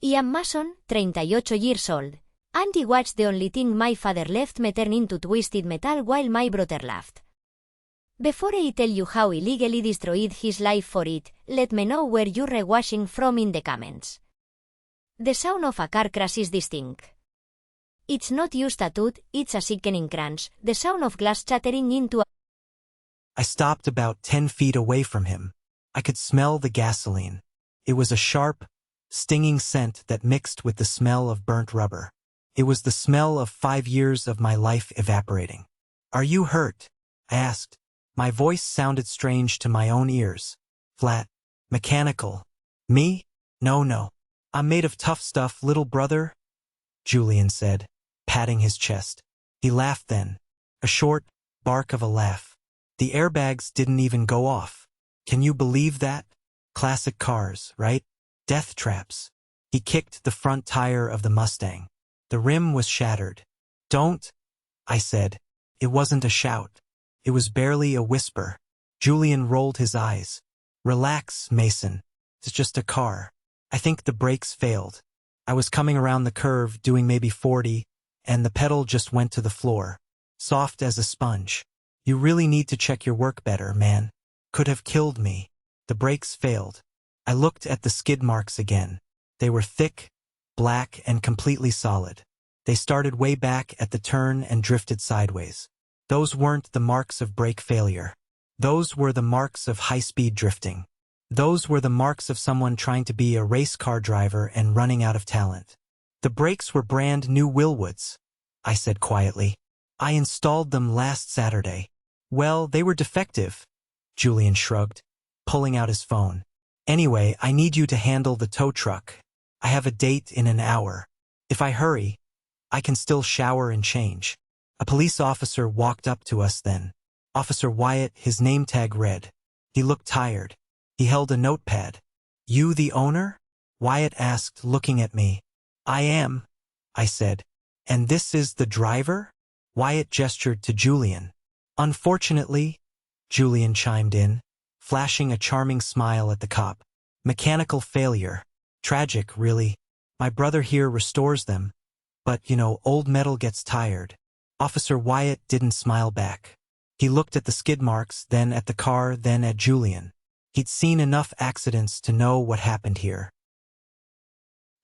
Ian Mason, 38 years old. Auntie watched the only thing my father left me turn into twisted metal while my brother laughed. Before I tell you how he legally destroyed his life for it, let me know where you're watching from in the comments. The sound of a car crash is distinct. It's not just a toot, it's a sickening crunch, the sound of glass shattering into a... I stopped about 10 feet away from him. I could smell the gasoline. It was a sharp, stinging scent that mixed with the smell of burnt rubber. It was the smell of 5 years of my life evaporating. "Are you hurt?" I asked. My voice sounded strange to my own ears. Flat. Mechanical. "Me? No. I'm made of tough stuff, little brother," Julian said, patting his chest. He laughed then. A short bark of a laugh. "The airbags didn't even go off. Can you believe that? Classic cars, right? Death traps." He kicked the front tire of the Mustang. The rim was shattered. "Don't," I said. It wasn't a shout. It was barely a whisper. Julian rolled his eyes. "Relax, Mason. It's just a car. I think the brakes failed. I was coming around the curve doing maybe 40, and the pedal just went to the floor. Soft as a sponge. You really need to check your work better, man. Could have killed me." The brakes failed. I looked at the skid marks again. They were thick, black, and completely solid. They started way back at the turn and drifted sideways. Those weren't the marks of brake failure. Those were the marks of high-speed drifting. Those were the marks of someone trying to be a race car driver and running out of talent. "The brakes were brand new Willwoods," I said quietly. "I installed them last Saturday." "Well, they were defective," Julian shrugged, pulling out his phone. "Anyway, I need you to handle the tow truck. I have a date in an hour. If I hurry, I can still shower and change." A police officer walked up to us then. Officer Wyatt, his name tag read. He looked tired. He held a notepad. "You the owner?" Wyatt asked, looking at me. "I am," I said. "And this is the driver?" Wyatt gestured to Julian. "Unfortunately," Julian chimed in, flashing a charming smile at the cop. "Mechanical failure. Tragic, really. My brother here restores them. But, old metal gets tired." Officer Wyatt didn't smile back. He looked at the skid marks, then at the car, then at Julian. He'd seen enough accidents to know what happened here.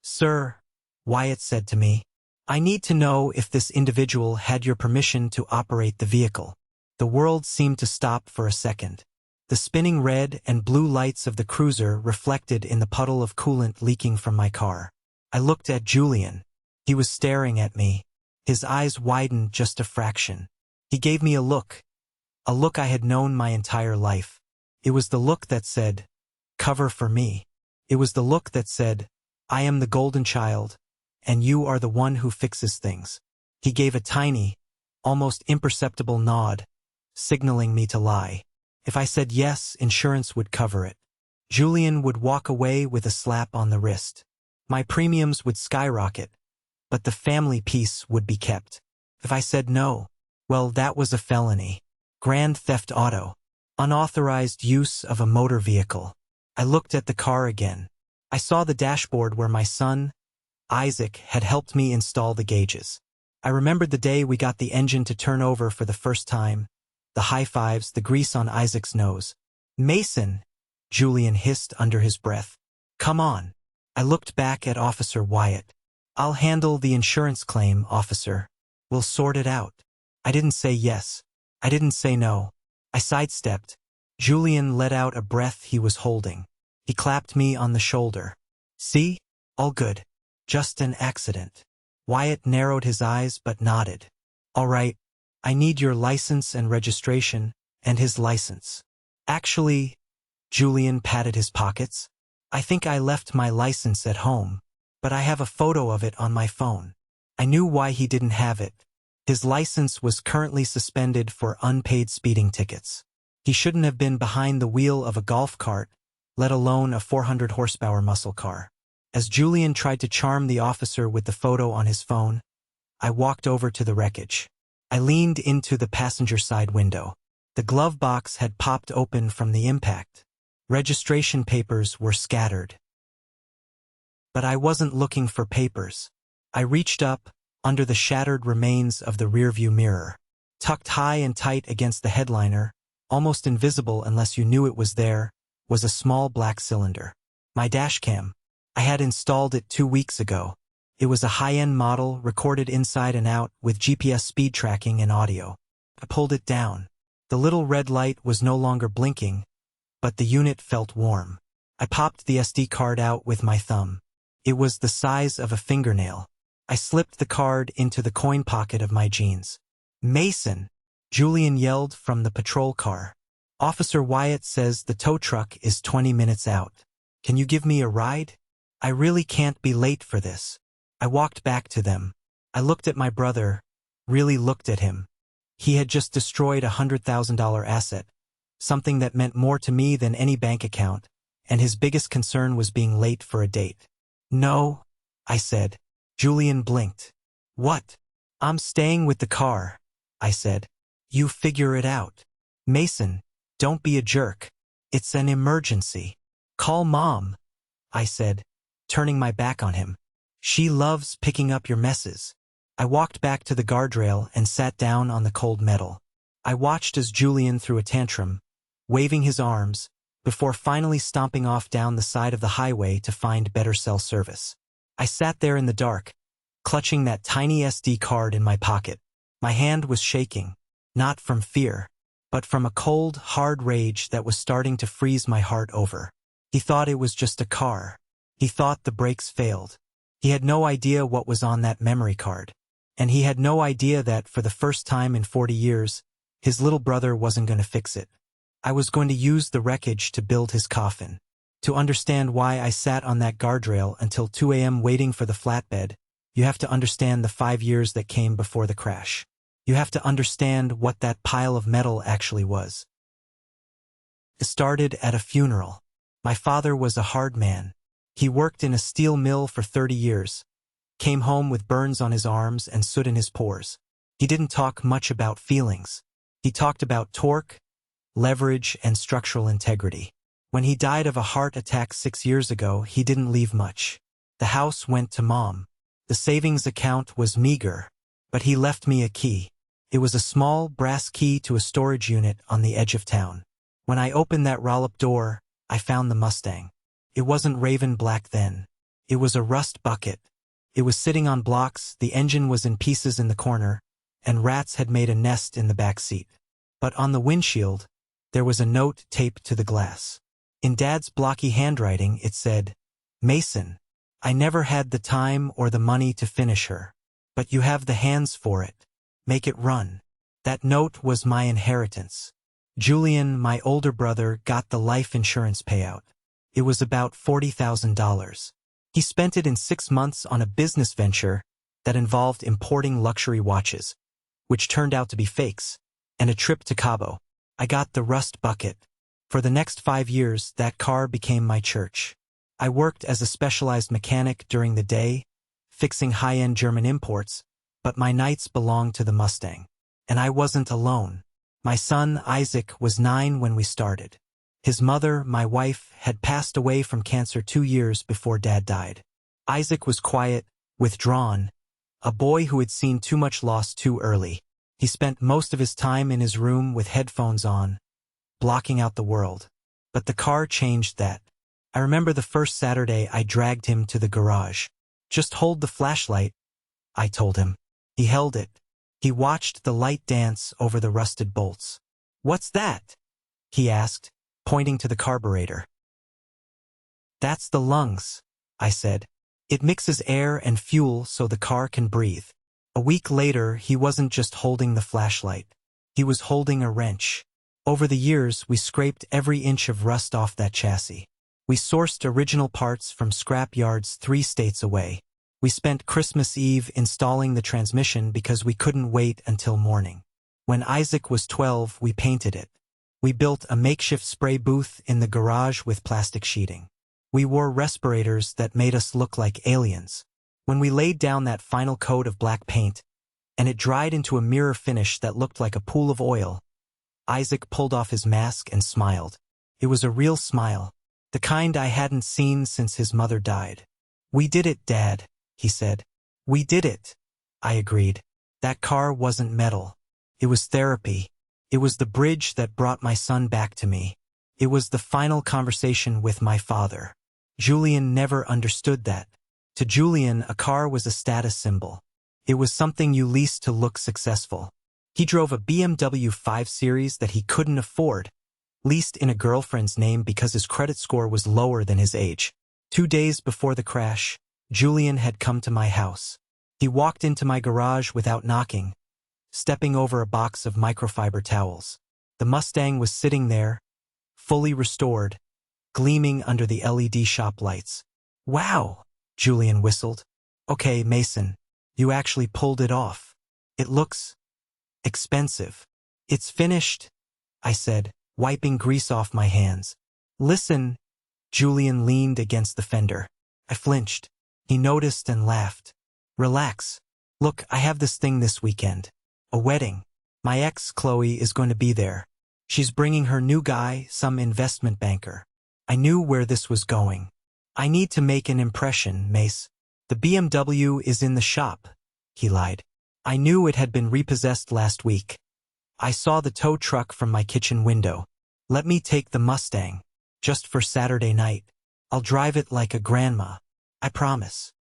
"Sir," Wyatt said to me, "I need to know if this individual had your permission to operate the vehicle." The world seemed to stop for a second. The spinning red and blue lights of the cruiser reflected in the puddle of coolant leaking from my car. I looked at Julian. He was staring at me. His eyes widened just a fraction. He gave me a look I had known my entire life. It was the look that said, "Cover for me." It was the look that said, "I am the golden child, and you are the one who fixes things." He gave a tiny, almost imperceptible nod, signaling me to lie. If I said yes, insurance would cover it. Julian would walk away with a slap on the wrist. My premiums would skyrocket, but the family peace would be kept. If I said no, well, that was a felony. Grand theft auto. Unauthorized use of a motor vehicle. I looked at the car again. I saw the dashboard where my son, Isaac, had helped me install the gauges. I remembered the day we got the engine to turn over for the first time, the high fives, the grease on Isaac's nose. "Mason," Julian hissed under his breath. "Come on." I looked back at Officer Wyatt. "I'll handle the insurance claim, officer. We'll sort it out." I didn't say yes. I didn't say no. I sidestepped. Julian let out a breath he was holding. He clapped me on the shoulder. "See? All good. Just an accident." Wyatt narrowed his eyes but nodded. "All right. I need your license and registration, and his license." "Actually," Julian patted his pockets, "I think I left my license at home, but I have a photo of it on my phone." I knew why he didn't have it. His license was currently suspended for unpaid speeding tickets. He shouldn't have been behind the wheel of a golf cart, let alone a 400 horsepower muscle car. As Julian tried to charm the officer with the photo on his phone, I walked over to the wreckage. I leaned into the passenger side window. The glove box had popped open from the impact. Registration papers were scattered. But I wasn't looking for papers. I reached up, under the shattered remains of the rearview mirror. Tucked high and tight against the headliner, almost invisible unless you knew it was there, was a small black cylinder. My dashcam. I had installed it 2 weeks ago. It was a high-end model, recorded inside and out, with GPS speed tracking and audio. I pulled it down. The little red light was no longer blinking, but the unit felt warm. I popped the SD card out with my thumb. It was the size of a fingernail. I slipped the card into the coin pocket of my jeans. "Mason!" Julian yelled from the patrol car. "Officer Wyatt says the tow truck is 20 minutes out. Can you give me a ride? I really can't be late for this." I walked back to them. I looked at my brother, really looked at him. He had just destroyed a $100,000 asset, something that meant more to me than any bank account, and his biggest concern was being late for a date. "No," I said. Julian blinked. "What?" "I'm staying with the car," I said. "You figure it out. Mason, don't be a jerk. It's an emergency. Call Mom," I said, turning my back on him. "She loves picking up your messes." I walked back to the guardrail and sat down on the cold metal. I watched as Julian threw a tantrum, waving his arms, before finally stomping off down the side of the highway to find better cell service. I sat there in the dark, clutching that tiny SD card in my pocket. My hand was shaking, not from fear, but from a cold, hard rage that was starting to freeze my heart over. He thought it was just a car. He thought the brakes failed. He had no idea what was on that memory card. And he had no idea that, for the first time in 40 years, his little brother wasn't going to fix it. I was going to use the wreckage to build his coffin. To understand why I sat on that guardrail until 2 a.m. waiting for the flatbed, you have to understand the 5 years that came before the crash. You have to understand what that pile of metal actually was. It started at a funeral. My father was a hard man. He worked in a steel mill for 30 years, came home with burns on his arms and soot in his pores. He didn't talk much about feelings. He talked about torque, leverage, and structural integrity. When he died of a heart attack 6 years ago, he didn't leave much. The house went to Mom. The savings account was meager, but he left me a key. It was a small brass key to a storage unit on the edge of town. When I opened that roll-up door, I found the Mustang. It wasn't raven black then. It was a rust bucket. It was sitting on blocks, the engine was in pieces in the corner, and rats had made a nest in the back seat. But on the windshield, there was a note taped to the glass. In Dad's blocky handwriting, it said, "Mason, I never had the time or the money to finish her. But you have the hands for it. Make it run." That note was my inheritance. Julian, my older brother, got the life insurance payout. It was about $40,000. He spent it in 6 months on a business venture that involved importing luxury watches, which turned out to be fakes, and a trip to Cabo. I got the rust bucket. For the next 5 years, that car became my church. I worked as a specialized mechanic during the day, fixing high-end German imports, but my nights belonged to the Mustang. And I wasn't alone. My son, Isaac, was 9 when we started. His mother, my wife, had passed away from cancer 2 years before Dad died. Isaac was quiet, withdrawn, a boy who had seen too much loss too early. He spent most of his time in his room with headphones on, blocking out the world. But the car changed that. I remember the first Saturday I dragged him to the garage. "Just hold the flashlight," I told him. He held it. He watched the light dance over the rusted bolts. "What's that?" he asked, pointing to the carburetor. "That's the lungs," I said. "It mixes air and fuel so the car can breathe." A week later, he wasn't just holding the flashlight. He was holding a wrench. Over the years, we scraped every inch of rust off that chassis. We sourced original parts from scrap yards 3 states away. We spent Christmas Eve installing the transmission because we couldn't wait until morning. When Isaac was 12, we painted it. We built a makeshift spray booth in the garage with plastic sheeting. We wore respirators that made us look like aliens. When we laid down that final coat of black paint, and it dried into a mirror finish that looked like a pool of oil, Isaac pulled off his mask and smiled. It was a real smile, the kind I hadn't seen since his mother died. "We did it, Dad," he said. "We did it." I agreed. That car wasn't metal. It was therapy. It was the bridge that brought my son back to me. It was the final conversation with my father. Julian never understood that. To Julian, a car was a status symbol. It was something you leased to look successful. He drove a BMW 5 Series that he couldn't afford, leased in a girlfriend's name because his credit score was lower than his age. 2 days before the crash, Julian had come to my house. He walked into my garage without knocking, stepping over a box of microfiber towels. The Mustang was sitting there, fully restored, gleaming under the LED shop lights. "Wow," Julian whistled. "Okay, Mason, you actually pulled it off. It looks expensive." "It's finished," I said, wiping grease off my hands. "Listen," Julian leaned against the fender. I flinched. He noticed and laughed. "Relax. Look, I have this thing this weekend. A wedding. My ex, Chloe, is going to be there. She's bringing her new guy, some investment banker." I knew where this was going. "I need to make an impression, Mace. The BMW is in the shop," he lied. "I knew it had been repossessed last week. I saw the tow truck from my kitchen window. Let me take the Mustang, just for Saturday night. I'll drive it like a grandma. I promise."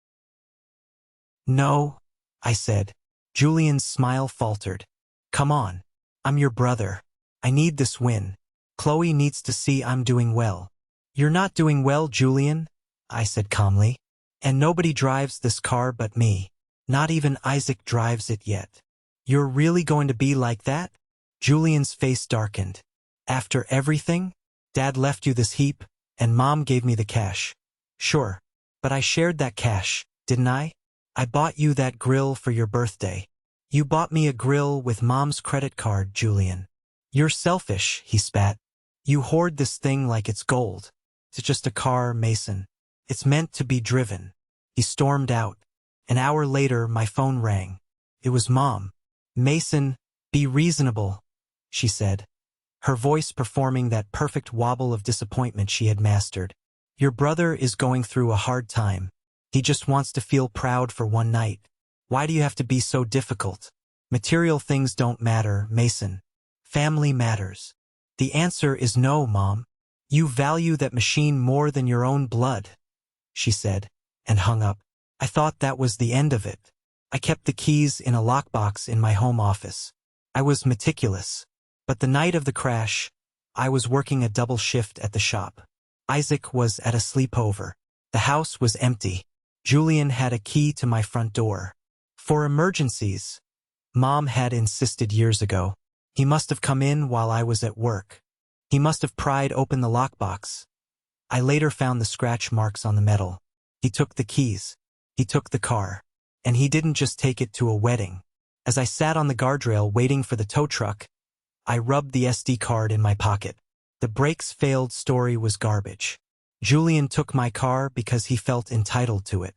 "No," I said. Julian's smile faltered. "Come on. I'm your brother. I need this win. Chloe needs to see I'm doing well." "You're not doing well, Julian," I said calmly. "And nobody drives this car but me. Not even Isaac drives it yet." "You're really going to be like that?" Julian's face darkened. "After everything? Dad left you this heap, and Mom gave me the cash." "Sure. But I shared that cash, didn't I? I bought you that grill for your birthday." "You bought me a grill with Mom's credit card, Julian." "You're selfish," he spat. "You hoard this thing like it's gold. It's just a car, Mason. It's meant to be driven." He stormed out. An hour later, my phone rang. It was Mom. "Mason, be reasonable," she said, her voice performing that perfect wobble of disappointment she had mastered. "Your brother is going through a hard time. He just wants to feel proud for one night. Why do you have to be so difficult? Material things don't matter, Mason. Family matters." "The answer is no, Mom. You value that machine more than your own blood," she said, and hung up. I thought that was the end of it. I kept the keys in a lockbox in my home office. I was meticulous. But the night of the crash, I was working a double shift at the shop. Isaac was at a sleepover. The house was empty. Julian had a key to my front door. For emergencies, Mom had insisted years ago. He must have come in while I was at work. He must have pried open the lockbox. I later found the scratch marks on the metal. He took the keys. He took the car. And he didn't just take it to a wedding. As I sat on the guardrail waiting for the tow truck, I rubbed the SD card in my pocket. The brakes failed story was garbage. Julian took my car because he felt entitled to it.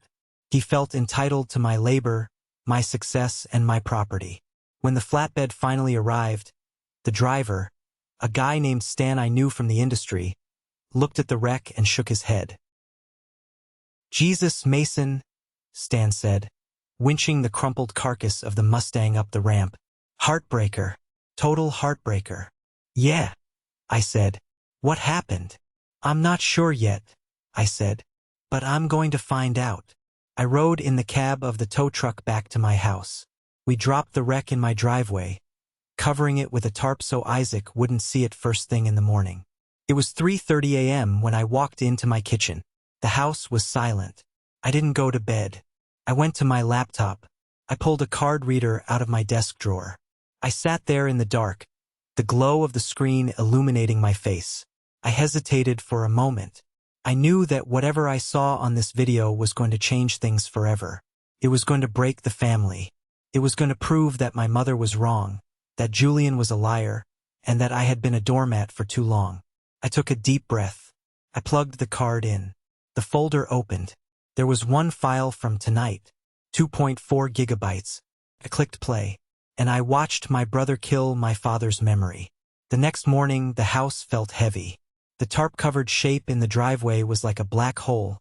He felt entitled to my labor, my success, and my property. When the flatbed finally arrived, the driver, a guy named Stan I knew from the industry, looked at the wreck and shook his head. "Jesus, Mason," Stan said, winching the crumpled carcass of the Mustang up the ramp. "Heartbreaker. Total heartbreaker." "Yeah," I said. "What happened?" "I'm not sure yet," I said. "But I'm going to find out." I rode in the cab of the tow truck back to my house. We dropped the wreck in my driveway, covering it with a tarp so Isaac wouldn't see it first thing in the morning. It was 3:30 a.m. when I walked into my kitchen. The house was silent. I didn't go to bed. I went to my laptop. I pulled a card reader out of my desk drawer. I sat there in the dark, the glow of the screen illuminating my face. I hesitated for a moment. I knew that whatever I saw on this video was going to change things forever. It was going to break the family. It was going to prove that my mother was wrong, that Julian was a liar, and that I had been a doormat for too long. I took a deep breath. I plugged the card in. The folder opened. There was one file from tonight, 2.4 gigabytes. I clicked play, and I watched my brother kill my father's memory. The next morning, the house felt heavy. The tarp-covered shape in the driveway was like a black hole,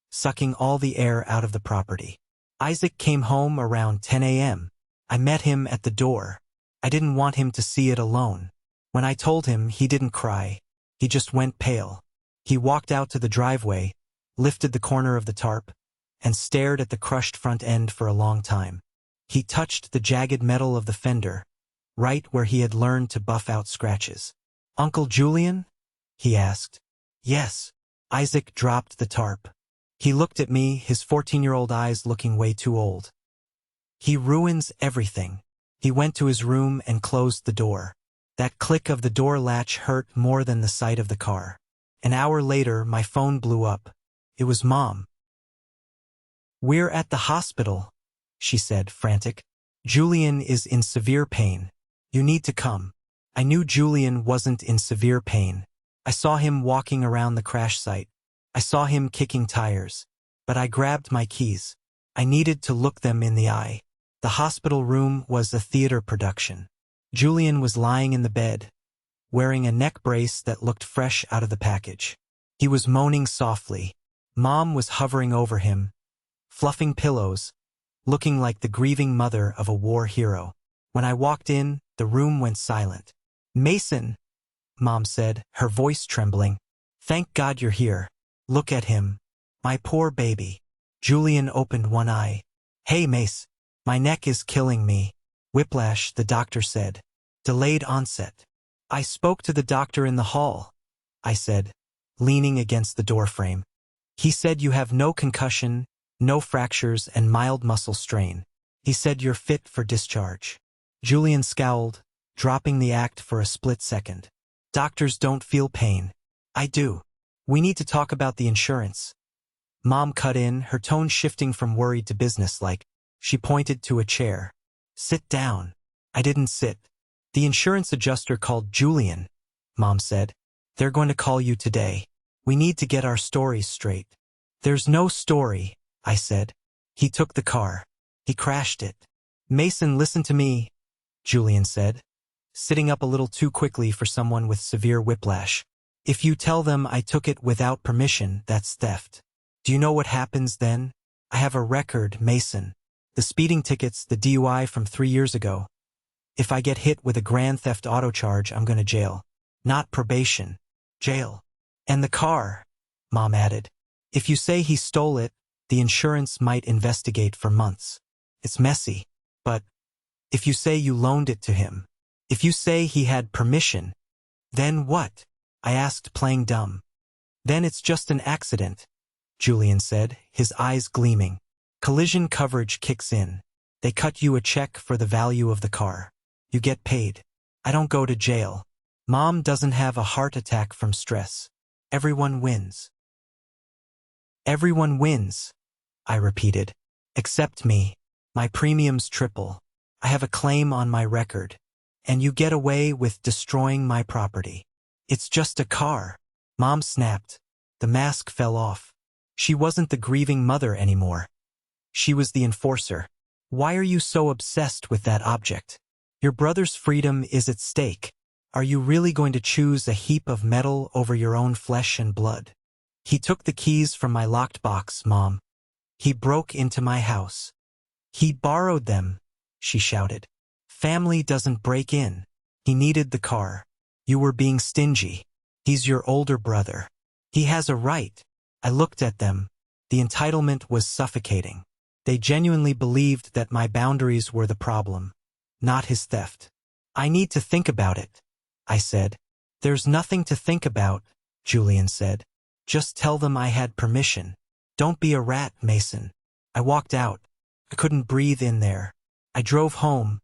sucking all the air out of the property. Isaac came home around 10 a.m. I met him at the door. I didn't want him to see it alone. When I told him, he didn't cry. He just went pale. He walked out to the driveway, lifted the corner of the tarp, and stared at the crushed front end for a long time. He touched the jagged metal of the fender, right where he had learned to buff out scratches. "Uncle Julian?" he asked. "Yes." Isaac dropped the tarp. He looked at me, his 14-year-old eyes looking way too old. "He ruins everything." He went to his room and closed the door. That click of the door latch hurt more than the sight of the car. An hour later, my phone blew up. It was Mom. "We're at the hospital," she said, frantic. "Julian is in severe pain. You need to come." I knew Julian wasn't in severe pain. I saw him walking around the crash site. I saw him kicking tires. But I grabbed my keys. I needed to look them in the eye. The hospital room was a theater production. Julian was lying in the bed, wearing a neck brace that looked fresh out of the package. He was moaning softly. Mom was hovering over him, fluffing pillows, looking like the grieving mother of a war hero. When I walked in, the room went silent. "Mason," Mom said, her voice trembling. "Thank God you're here. Look at him. My poor baby." Julian opened one eye. "Hey, Mace. My neck is killing me." "Whiplash," the doctor said. "Delayed onset." "I spoke to the doctor in the hall," I said, leaning against the doorframe. "He said you have no concussion, no fractures, and mild muscle strain. He said you're fit for discharge." Julian scowled, dropping the act for a split second. "Doctors don't feel pain. I do. We need to talk about the insurance." Mom cut in, her tone shifting from worried to businesslike. She pointed to a chair. "Sit down." I didn't sit. "The insurance adjuster called Julian," Mom said. "They're going to call you today. We need to get our stories straight." "There's no story," I said. "He took the car. He crashed it." "Mason, listen to me," Julian said, sitting up a little too quickly for someone with severe whiplash. "If you tell them I took it without permission, that's theft. Do you know what happens then? I have a record, Mason. The speeding tickets, the DUI from 3 years ago. If I get hit with a grand theft auto charge, I'm going to jail. Not probation. Jail. And the car," Mom added. "If you say he stole it, the insurance might investigate for months. It's messy. But if you say you loaned it to him, if you say he had permission, then what?" I asked, playing dumb. "Then it's just an accident," Julian said, his eyes gleaming. "Collision coverage kicks in. They cut you a check for the value of the car. You get paid. I don't go to jail. Mom doesn't have a heart attack from stress. Everyone wins." "Everyone wins," I repeated. "Except me. My premiums triple. I have a claim on my record. And you get away with destroying my property. It's just a car." Mom snapped. The mask fell off. She wasn't the grieving mother anymore. She was the enforcer. "Why are you so obsessed with that object? Your brother's freedom is at stake. Are you really going to choose a heap of metal over your own flesh and blood?" "He took the keys from my locked box, Mom. He broke into my house." "He borrowed them," she shouted. "Family doesn't break in. He needed the car. You were being stingy. He's your older brother. He has a right." I looked at them. The entitlement was suffocating. They genuinely believed that my boundaries were the problem, not his theft. "I need to think about it," I said. "There's nothing to think about," Julian said. "Just tell them I had permission. Don't be a rat, Mason." I walked out. I couldn't breathe in there. I drove home,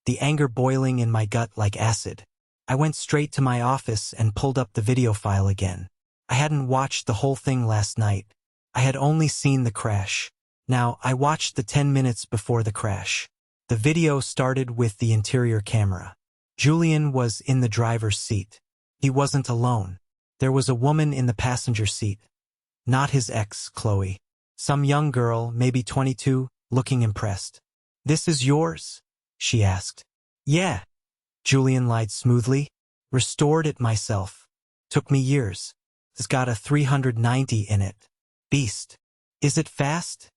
the anger boiling in my gut like acid. I went straight to my office and pulled up the video file again. I hadn't watched the whole thing last night. I had only seen the crash. Now, I watched the 10 minutes before the crash. The video started with the interior camera. Julian was in the driver's seat. He wasn't alone. There was a woman in the passenger seat. Not his ex, Chloe. Some young girl, maybe 22, looking impressed. "This is yours?" she asked. "Yeah," Julian lied smoothly. "Restored it myself. Took me years. It's got a 390 in it. Beast." Is it fast?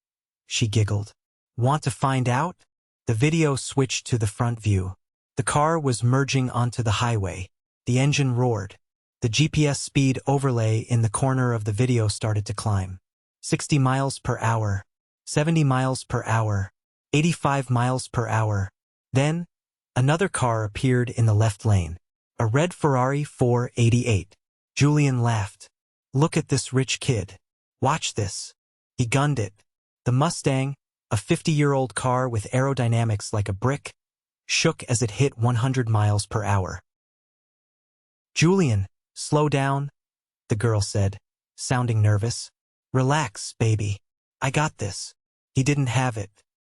She giggled. Want to find out? The video switched to the front view. The car was merging onto the highway. The engine roared. The GPS speed overlay in the corner of the video started to climb. 60 miles per hour, 70 miles per hour, 85 miles per hour. Then, another car appeared in the left lane. A red Ferrari 488. Julian laughed. Look at this rich kid. Watch this. He gunned it. The Mustang, a 50-year-old car with aerodynamics like a brick, shook as it hit 100 miles per hour. Julian, slow down, the girl said, sounding nervous. Relax, baby. I got this. He didn't have it.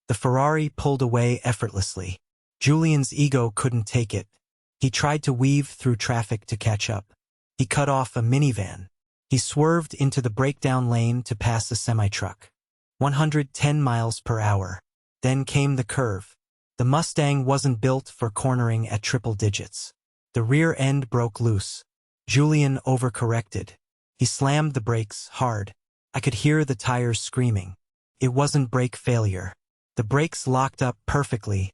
The Ferrari pulled away effortlessly. Julian's ego couldn't take it. He tried to weave through traffic to catch up. He cut off a minivan. He swerved into the breakdown lane to pass a semi-truck. 110 miles per hour. Then came the curve. The Mustang wasn't built for cornering at triple digits. The rear end broke loose. Julian overcorrected. He slammed the brakes hard. I could hear the tires screaming. It wasn't brake failure. The brakes locked up perfectly,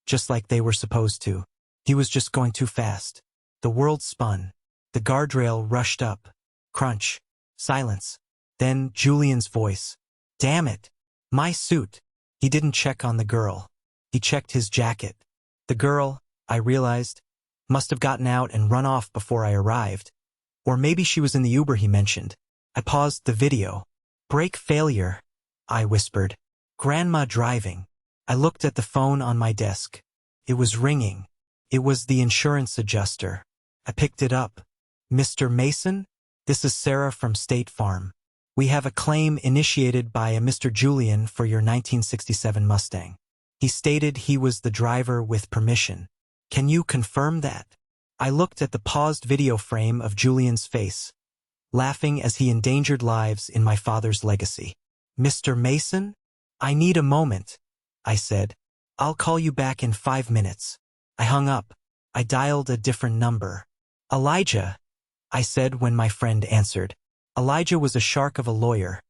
just like they were supposed to. He was just going too fast. The world spun. The guardrail rushed up. Crunch. Silence. Then Julian's voice. Damn it. My suit. He didn't check on the girl. He checked his jacket. The girl, I realized, must have gotten out and run off before I arrived. Or maybe she was in the Uber he mentioned. I paused the video. Brake failure, I whispered. Grandma driving. I looked at the phone on my desk. It was ringing. It was the insurance adjuster. I picked it up. Mr. Mason? This is Sarah from State Farm. We have a claim initiated by a Mr. Julian for your 1967 Mustang. He stated he was the driver with permission. Can you confirm that? I looked at the paused video frame of Julian's face, laughing as he endangered lives in my father's legacy. Mr. Mason? I need a moment, I said. I'll call you back in 5 minutes. I hung up. I dialed a different number. Elijah, I said when my friend answered. Elijah was a shark of a lawyer,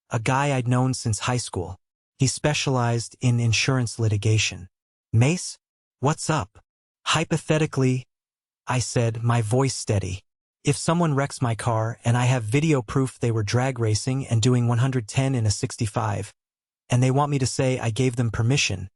a guy I'd known since high school. He specialized in insurance litigation. Mace? What's up? Hypothetically, I said, my voice steady. If someone wrecks my car and I have video proof they were drag racing and doing 110 in a 65, and they want me to say I gave them permission,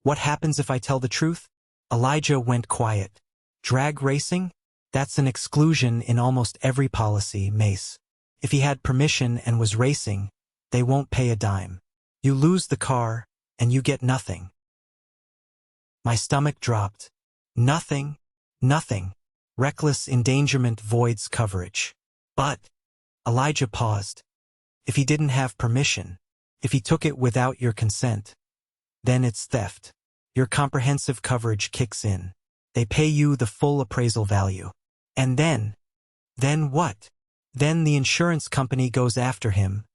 what happens if I tell the truth? Elijah went quiet. Drag racing? That's an exclusion in almost every policy, Mace. If he had permission and was racing, they won't pay a dime. You lose the car, and you get nothing. My stomach dropped. Nothing. Nothing. Reckless endangerment voids coverage. But, Elijah paused. If he didn't have permission, if he took it without your consent, then it's theft. Your comprehensive coverage kicks in. They pay you the full appraisal value. And then what? Then the insurance company goes after him,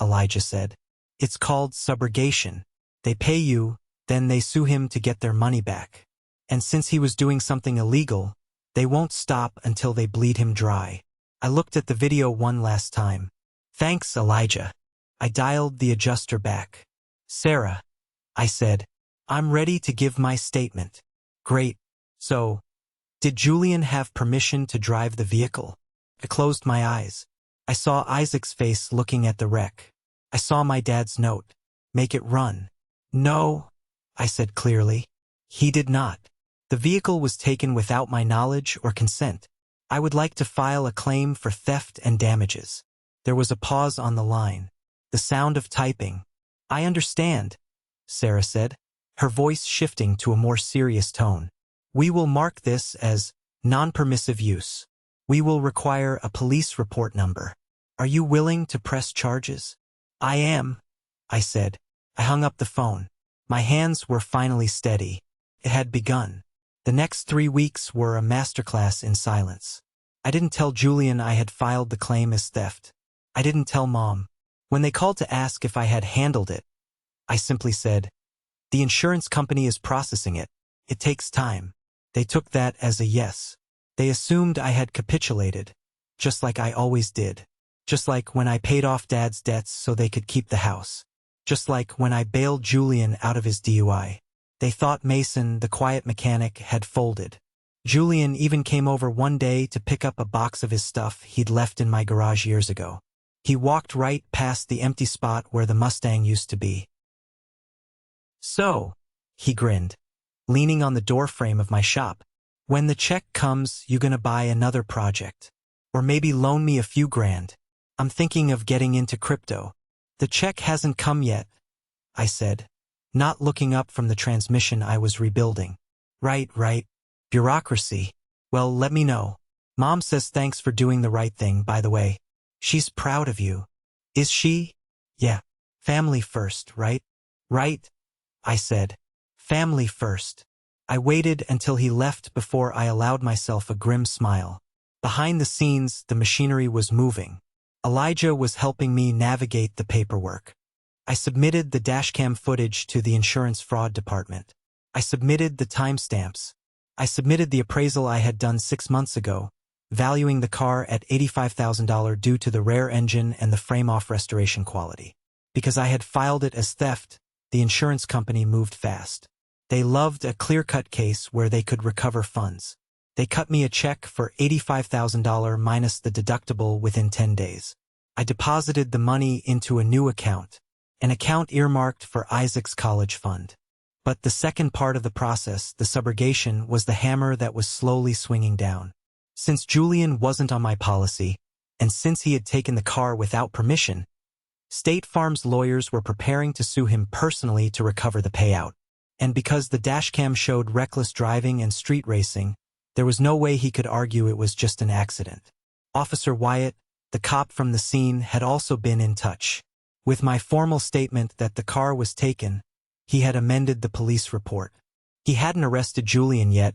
Elijah said. It's called subrogation. They pay you, then they sue him to get their money back. And since he was doing something illegal, they won't stop until they bleed him dry. I looked at the video one last time. Thanks, Elijah. I dialed the adjuster back. Sarah, I said, I'm ready to give my statement. Great. So, did Julian have permission to drive the vehicle? I closed my eyes. I saw Isaac's face looking at the wreck. I saw my dad's note. Make it run. No, I said clearly. He did not. The vehicle was taken without my knowledge or consent. I would like to file a claim for theft and damages. There was a pause on the line. The sound of typing. I understand, Sarah said, her voice shifting to a more serious tone. We will mark this as non-permissive use. We will require a police report number. Are you willing to press charges? I am, I said. I hung up the phone. My hands were finally steady. It had begun. The next 3 weeks were a masterclass in silence. I didn't tell Julian I had filed the claim as theft. I didn't tell Mom. When they called to ask if I had handled it, I simply said, the insurance company is processing it. It takes time. They took that as a yes. They assumed I had capitulated, just like I always did. Just like when I paid off Dad's debts so they could keep the house. Just like when I bailed Julian out of his DUI. They thought Mason, the quiet mechanic, had folded. Julian even came over one day to pick up a box of his stuff he'd left in my garage years ago. He walked right past the empty spot where the Mustang used to be. "So," he grinned, leaning on the doorframe of my shop, "when the check comes, you gonna buy another project? Or maybe loan me a few grand? I'm thinking of getting into crypto." "The check hasn't come yet," I said, not looking up from the transmission I was rebuilding. Right. Bureaucracy. Well, let me know. Mom says thanks for doing the right thing, by the way. She's proud of you." "Is she?" "Yeah. Family first, right?" "Right," I said. "Family first." I waited until he left before I allowed myself a grim smile. Behind the scenes, the machinery was moving. Elijah was helping me navigate the paperwork. I submitted the dashcam footage to the insurance fraud department. I submitted the timestamps. I submitted the appraisal I had done 6 months ago, valuing the car at $85,000 due to the rare engine and the frame-off restoration quality. Because I had filed it as theft, the insurance company moved fast. They loved a clear-cut case where they could recover funds. They cut me a check for $85,000 minus the deductible within 10 days. I deposited the money into a new account, an account earmarked for Isaac's college fund. But the second part of the process, the subrogation, was the hammer that was slowly swinging down. Since Julian wasn't on my policy, and since he had taken the car without permission, State Farm's lawyers were preparing to sue him personally to recover the payout. And because the dashcam showed reckless driving and street racing, there was no way he could argue it was just an accident. Officer Wyatt, the cop from the scene, had also been in touch. With my formal statement that the car was taken, he had amended the police report. He hadn't arrested Julian yet.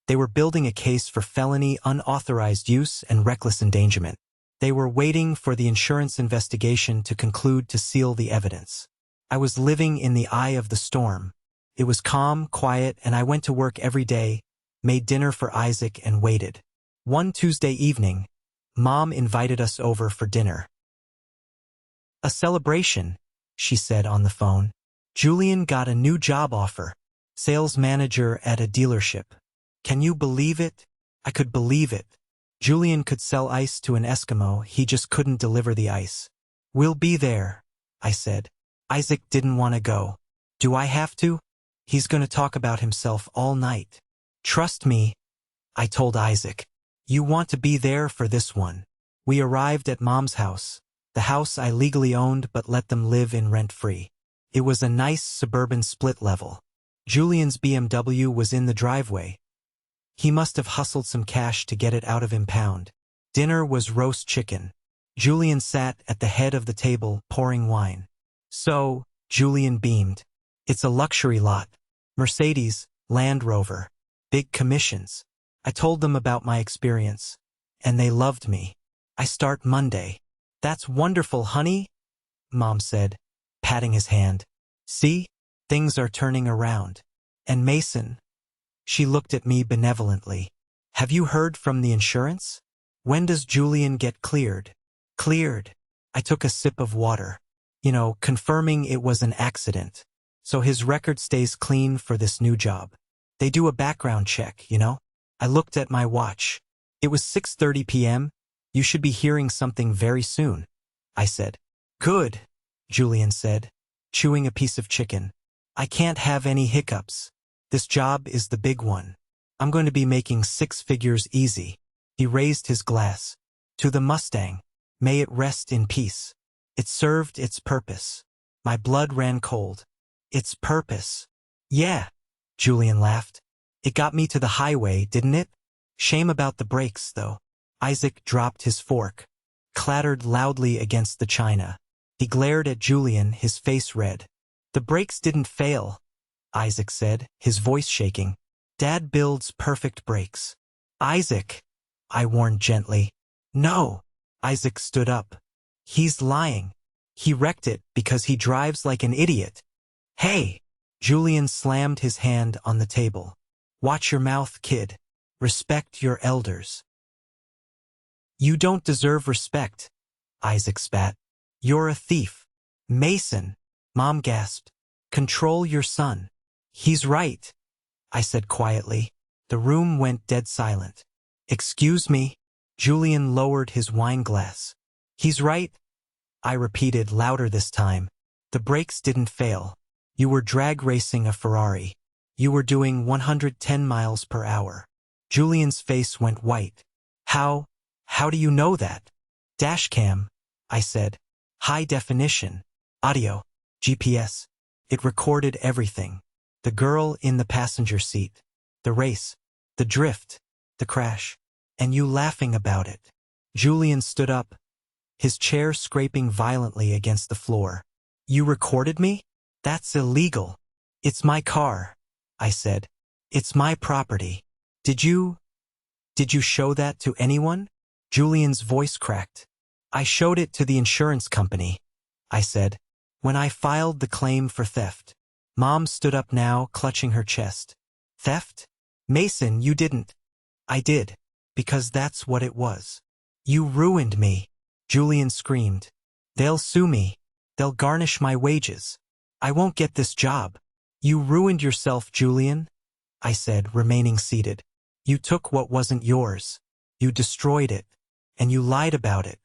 They were building a case for felony unauthorized use and reckless endangerment. They were waiting for the insurance investigation to conclude to seal the evidence. I was living in the eye of the storm. It was calm, quiet, and I went to work every day, made dinner for Isaac, and waited. One Tuesday evening, Mom invited us over for dinner. "A celebration," she said on the phone. "Julian got a new job offer. Sales manager at a dealership. Can you believe it?" I could believe it. Julian could sell ice to an Eskimo, he just couldn't deliver the ice. "We'll be there," I said. Isaac didn't want to go. "Do I have to? He's going to talk about himself all night." "Trust me," I told Isaac. "You want to be there for this one." We arrived at Mom's house, the house I legally owned but let them live in rent-free. It was a nice suburban split level. Julian's BMW was in the driveway. He must have hustled some cash to get it out of impound. Dinner was roast chicken. Julian sat at the head of the table pouring wine. "So," Julian beamed, "it's a luxury lot. Mercedes, Land Rover. Big commissions." I told them about my experience, and they loved me. "I start Monday." "That's wonderful, honey," Mom said, patting his hand. "See? Things are turning around. And Mason," she looked at me benevolently, "have you heard from the insurance? When does Julian get cleared?" "Cleared?" I took a sip of water. Confirming it was an accident. So his record stays clean for this new job. They do a background check, I looked at my watch. It was 6:30 p.m. "You should be hearing something very soon," I said. "Good," Julian said, chewing a piece of chicken. "I can't have any hiccups. This job is the big one. I'm going to be making 6 figures easy." He raised his glass. "To the Mustang. May it rest in peace. It served its purpose." My blood ran cold. "Its purpose?" "Yeah," Julian laughed. "It got me to the highway, didn't it? Shame about the brakes, though." Isaac dropped his fork, clattered loudly against the china. He glared at Julian, his face red. "The brakes didn't fail," Isaac said, his voice shaking. "Dad builds perfect brakes." "Isaac," I warned gently. "No." Isaac stood up. "He's lying. He wrecked it because he drives like an idiot." "Hey!" Julian slammed his hand on the table. "Watch your mouth, kid. Respect your elders." "You don't deserve respect," Isaac spat. You're a thief. Mason, Mom gasped. Control your son. He's right, I said quietly. The room went dead silent. Excuse me? Julian lowered his wine glass. He's right, I repeated louder this time. The brakes didn't fail. You were drag racing a Ferrari. You were doing 110 miles per hour. Julian's face went white. How do you know that? Dashcam, I said. High definition. Audio. GPS. It recorded everything. The girl in the passenger seat. The race. The drift. The crash. And you laughing about it. Julian stood up, his chair scraping violently against the floor. You recorded me? That's illegal. It's my car, I said. It's my property. Did you show that to anyone? Julian's voice cracked. I showed it to the insurance company, I said, when I filed the claim for theft. Mom stood up now, clutching her chest. Theft? Mason, you didn't. I did, because that's what it was. You ruined me, Julian screamed. They'll sue me. They'll garnish my wages. I won't get this job. You ruined yourself, Julian, I said, remaining seated. You took what wasn't yours. You destroyed it. And you lied about it.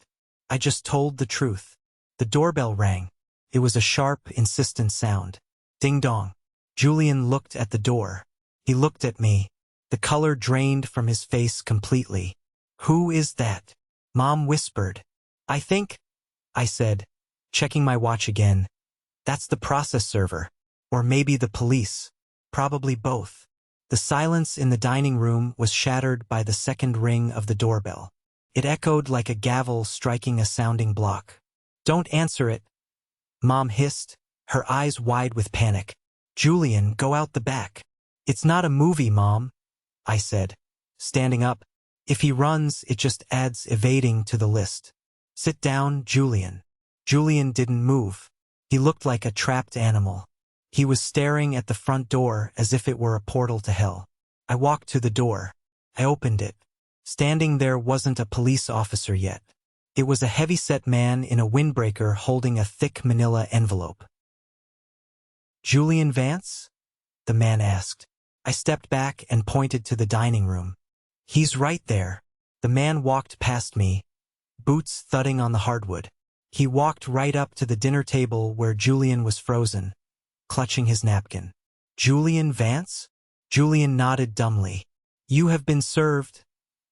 I just told the truth. The doorbell rang. It was a sharp, insistent sound. Ding dong. Julian looked at the door. He looked at me. The color drained from his face completely. Who is that? Mom whispered. I think, I said, checking my watch again. That's the process server. Or maybe the police. Probably both. The silence in the dining room was shattered by the second ring of the doorbell. It echoed like a gavel striking a sounding block. Don't answer it, Mom hissed, her eyes wide with panic. Julian, go out the back. It's not a movie, Mom, I said, standing up. If he runs, it just adds evading to the list. Sit down, Julian. Julian didn't move. He looked like a trapped animal. He was staring at the front door as if it were a portal to hell. I walked to the door. I opened it. Standing there wasn't a police officer yet. It was a heavy-set man in a windbreaker holding a thick manila envelope. Julian Vance? The man asked. I stepped back and pointed to the dining room. He's right there. The man walked past me, boots thudding on the hardwood. He walked right up to the dinner table where Julian was frozen, clutching his napkin. Julian Vance? Julian nodded dumbly. You have been served,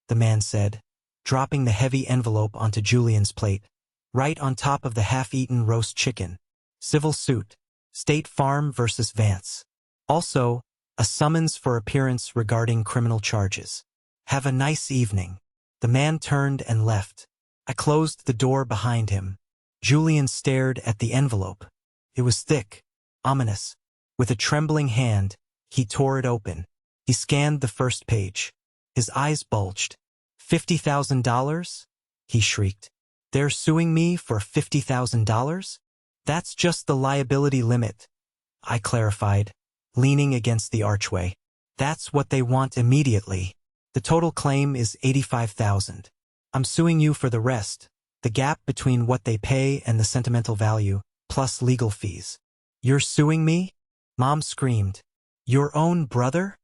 the man said, dropping the heavy envelope onto Julian's plate, right on top of the half-eaten roast chicken. Civil suit. State Farm versus Vance. Also, a summons for appearance regarding criminal charges. Have a nice evening. The man turned and left. I closed the door behind him. Julian stared at the envelope. It was thick, ominous. With a trembling hand, he tore it open. He scanned the first page. His eyes bulged. $50,000? He shrieked. They're suing me for $50,000? That's just the liability limit, I clarified, leaning against the archway. That's what they want immediately. The total claim is $85,000. I'm suing you for the rest, the gap between what they pay and the sentimental value, plus legal fees. You're suing me? Mom screamed. Your own brother?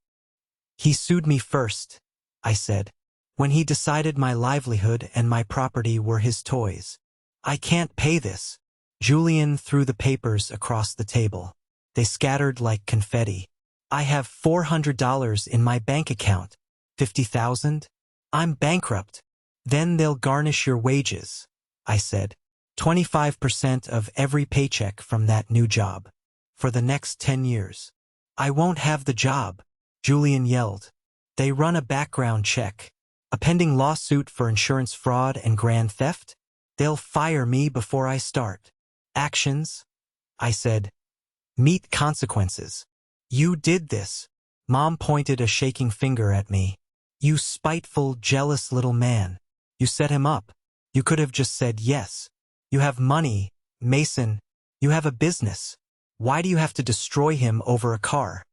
He sued me first, I said, when he decided my livelihood and my property were his toys. I can't pay this. Julian threw the papers across the table. They scattered like confetti. I have $400 in my bank account. $50,000? I'm bankrupt. Then they'll garnish your wages, I said. 25% of every paycheck from that new job. For the next 10 years. I won't have the job, Julian yelled. They run a background check. A pending lawsuit for insurance fraud and grand theft? They'll fire me before I start. Actions? I said. Meet consequences. You did this. Mom pointed a shaking finger at me. You spiteful, jealous little man. You set him up. You could have just said yes. You have money, Mason. You have a business. Why do you have to destroy him over a car?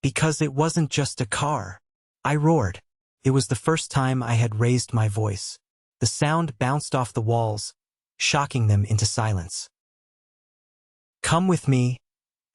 Because it wasn't just a car. I roared. It was the first time I had raised my voice. The sound bounced off the walls, shocking them into silence. "Come with me,"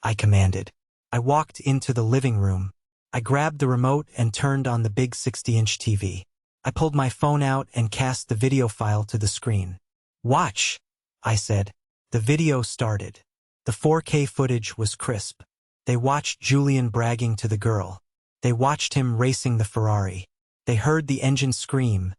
I commanded. I walked into the living room. I grabbed the remote and turned on the big 60-inch TV. I pulled my phone out and cast the video file to the screen. "Watch," I said. The video started. The 4K footage was crisp. They watched Julian bragging to the girl. They watched him racing the Ferrari. They heard the engine scream,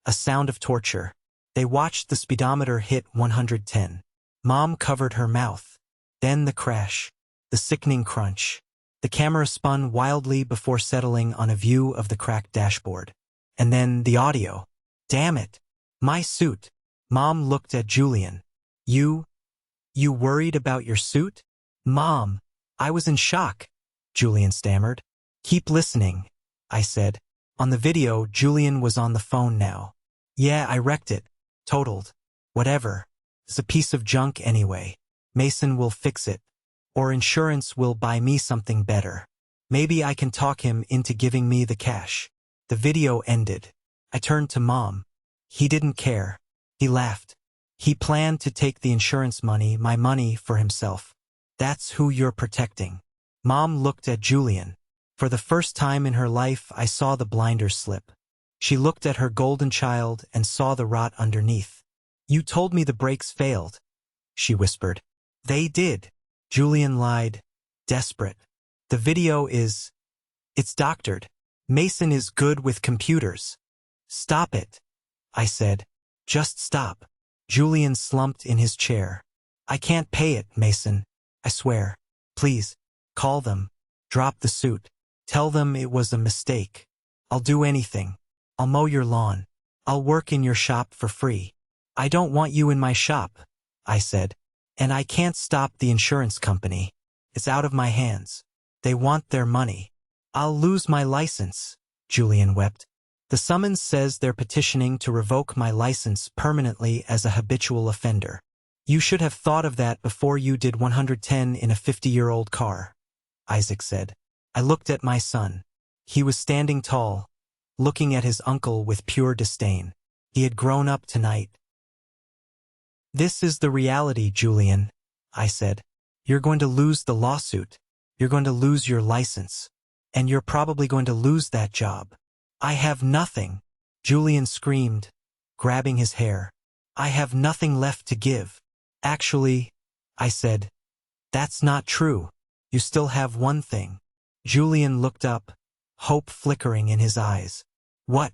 a sound of torture. They watched the speedometer hit 110. Mom covered her mouth. Then the crash, the sickening crunch. The camera spun wildly before settling on a view of the cracked dashboard. And then the audio. "Damn it. My suit." Mom looked at Julian. You worried about your suit?" "Mom, I was in shock," Julian stammered. "Keep listening," I said. On the video, Julian was on the phone now. "Yeah, I wrecked it. Totaled. Whatever. It's a piece of junk anyway. Mason will fix it. Or insurance will buy me something better. Maybe I can talk him into giving me the cash." The video ended. I turned to Mom. He didn't care. He laughed. He planned to take the insurance money, my money, for himself. "That's who you're protecting." Mom looked at Julian. For the first time in her life, I saw the blinders slip. She looked at her golden child and saw the rot underneath. "You told me the brakes failed," she whispered. "They did," Julian lied, desperate. "The video it's doctored. Mason is good with computers." "Stop it," I said. "Just stop." Julian slumped in his chair. "I can't pay it, Mason. I swear. Please, call them. Drop the suit. Tell them it was a mistake. I'll do anything. I'll mow your lawn. I'll work in your shop for free." "I don't want you in my shop," I said. "And I can't stop the insurance company. It's out of my hands. They want their money." "I'll lose my license," Julian wept. "The summons says they're petitioning to revoke my license permanently as a habitual offender." "You should have thought of that before you did 110 in a 50-year-old car," Isaac said. I looked at my son. He was standing tall, looking at his uncle with pure disdain. He had grown up tonight. "This is the reality, Julian," I said. "You're going to lose the lawsuit. You're going to lose your license. And you're probably going to lose that job." "I have nothing," Julian screamed, grabbing his hair. "I have nothing left to give." "Actually," I said, "that's not true. You still have one thing." Julian looked up, hope flickering in his eyes. What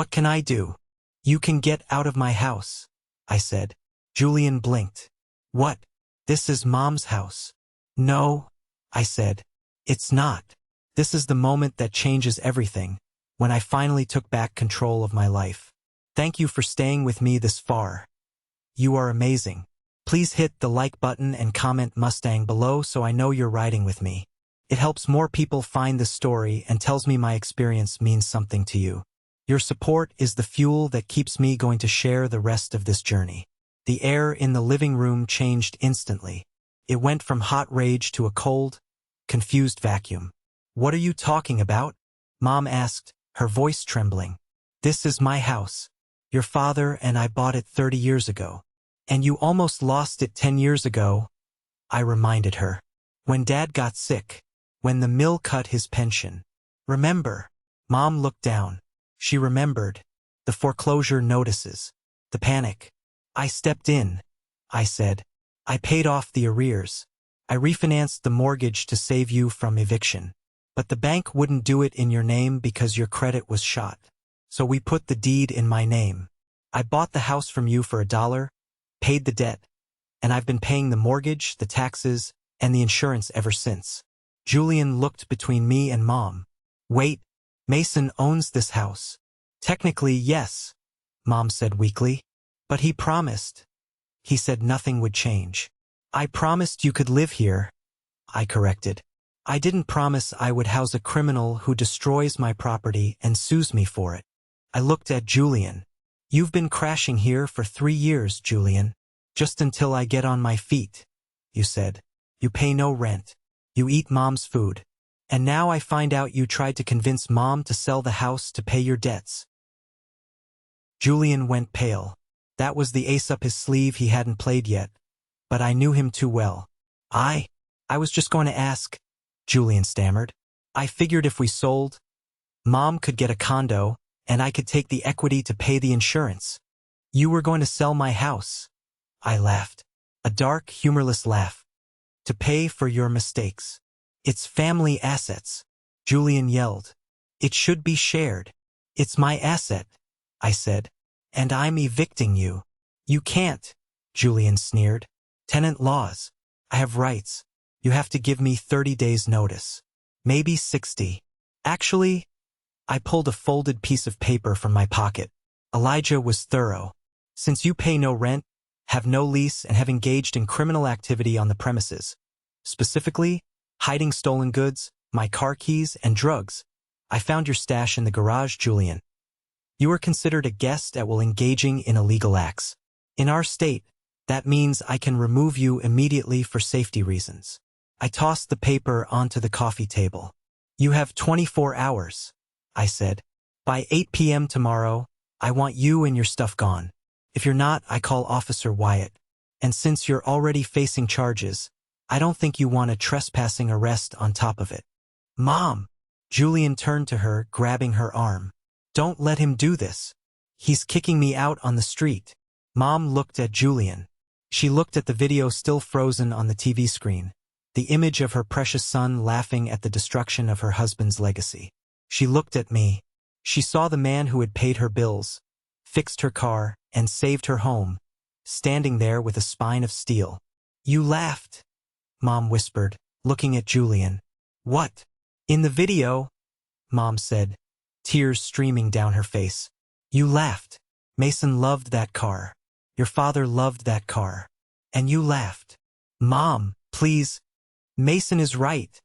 can I do?" "You can get out of my house," I said. Julian blinked. "What? This is Mom's house." "No," I said. "It's not. This is the moment that changes everything, when I finally took back control of my life. Thank you for staying with me this far. You are amazing. Please hit the like button and comment Mustang below so I know you're riding with me. It helps more people find this story and tells me my experience means something to you. Your support is the fuel that keeps me going to share the rest of this journey." The air in the living room changed instantly. It went from hot rage to a cold, confused vacuum. "What are you talking about?" Mom asked, her voice trembling. "This is my house. Your father and I bought it 30 years ago. And you almost lost it 10 years ago," I reminded her. "When Dad got sick. When the mill cut his pension. Remember?" Mom looked down. She remembered. The foreclosure notices. The panic. "I stepped in," I said. "I paid off the arrears. I refinanced the mortgage to save you from eviction. But the bank wouldn't do it in your name because your credit was shot. So we put the deed in my name. I bought the house from you for $1, paid the debt, and I've been paying the mortgage, the taxes, and the insurance ever since." Julian looked between me and Mom. "Wait, Mason owns this house." "Technically, yes," Mom said weakly. "But he promised. He said nothing would change." "I promised you could live here," I corrected. "I didn't promise I would house a criminal who destroys my property and sues me for it." I looked at Julian. "You've been crashing here for 3 years, Julian. Just until I get on my feet," you said. "You pay no rent. You eat Mom's food. And now I find out you tried to convince Mom to sell the house to pay your debts." Julian went pale. That was the ace up his sleeve he hadn't played yet, but I knew him too well. I was just going to ask, Julian stammered. I figured if we sold, Mom could get a condo, and I could take the equity to pay the insurance. You were going to sell my house. I laughed. A dark, humorless laugh. To pay for your mistakes. It's family assets, Julian yelled. It should be shared. It's my asset, I said. And I'm evicting you. You can't, Julian sneered. Tenant laws. I have rights. You have to give me 30 days notice. Maybe 60. Actually, I pulled a folded piece of paper from my pocket. Elijah was thorough. Since you pay no rent, have no lease, and have engaged in criminal activity on the premises, specifically, hiding stolen goods, my car keys, and drugs, I found your stash in the garage, Julian. You are considered a guest at while engaging in illegal acts. In our state, that means I can remove you immediately for safety reasons. I tossed the paper onto the coffee table. You have 24 hours, I said. By 8 p.m. tomorrow, I want you and your stuff gone. If you're not, I call Officer Wyatt. And since you're already facing charges, I don't think you want a trespassing arrest on top of it. Mom! Julian turned to her, grabbing her arm. Don't let him do this. He's kicking me out on the street. Mom looked at Julian. She looked at the video still frozen on the TV screen, the image of her precious son laughing at the destruction of her husband's legacy. She looked at me. She saw the man who had paid her bills, fixed her car, and saved her home, standing there with a spine of steel. You laughed, Mom whispered, looking at Julian. What? In the video, Mom said, tears streaming down her face. You laughed. Mason loved that car. Your father loved that car. And you laughed. Mom, please. Mason is right,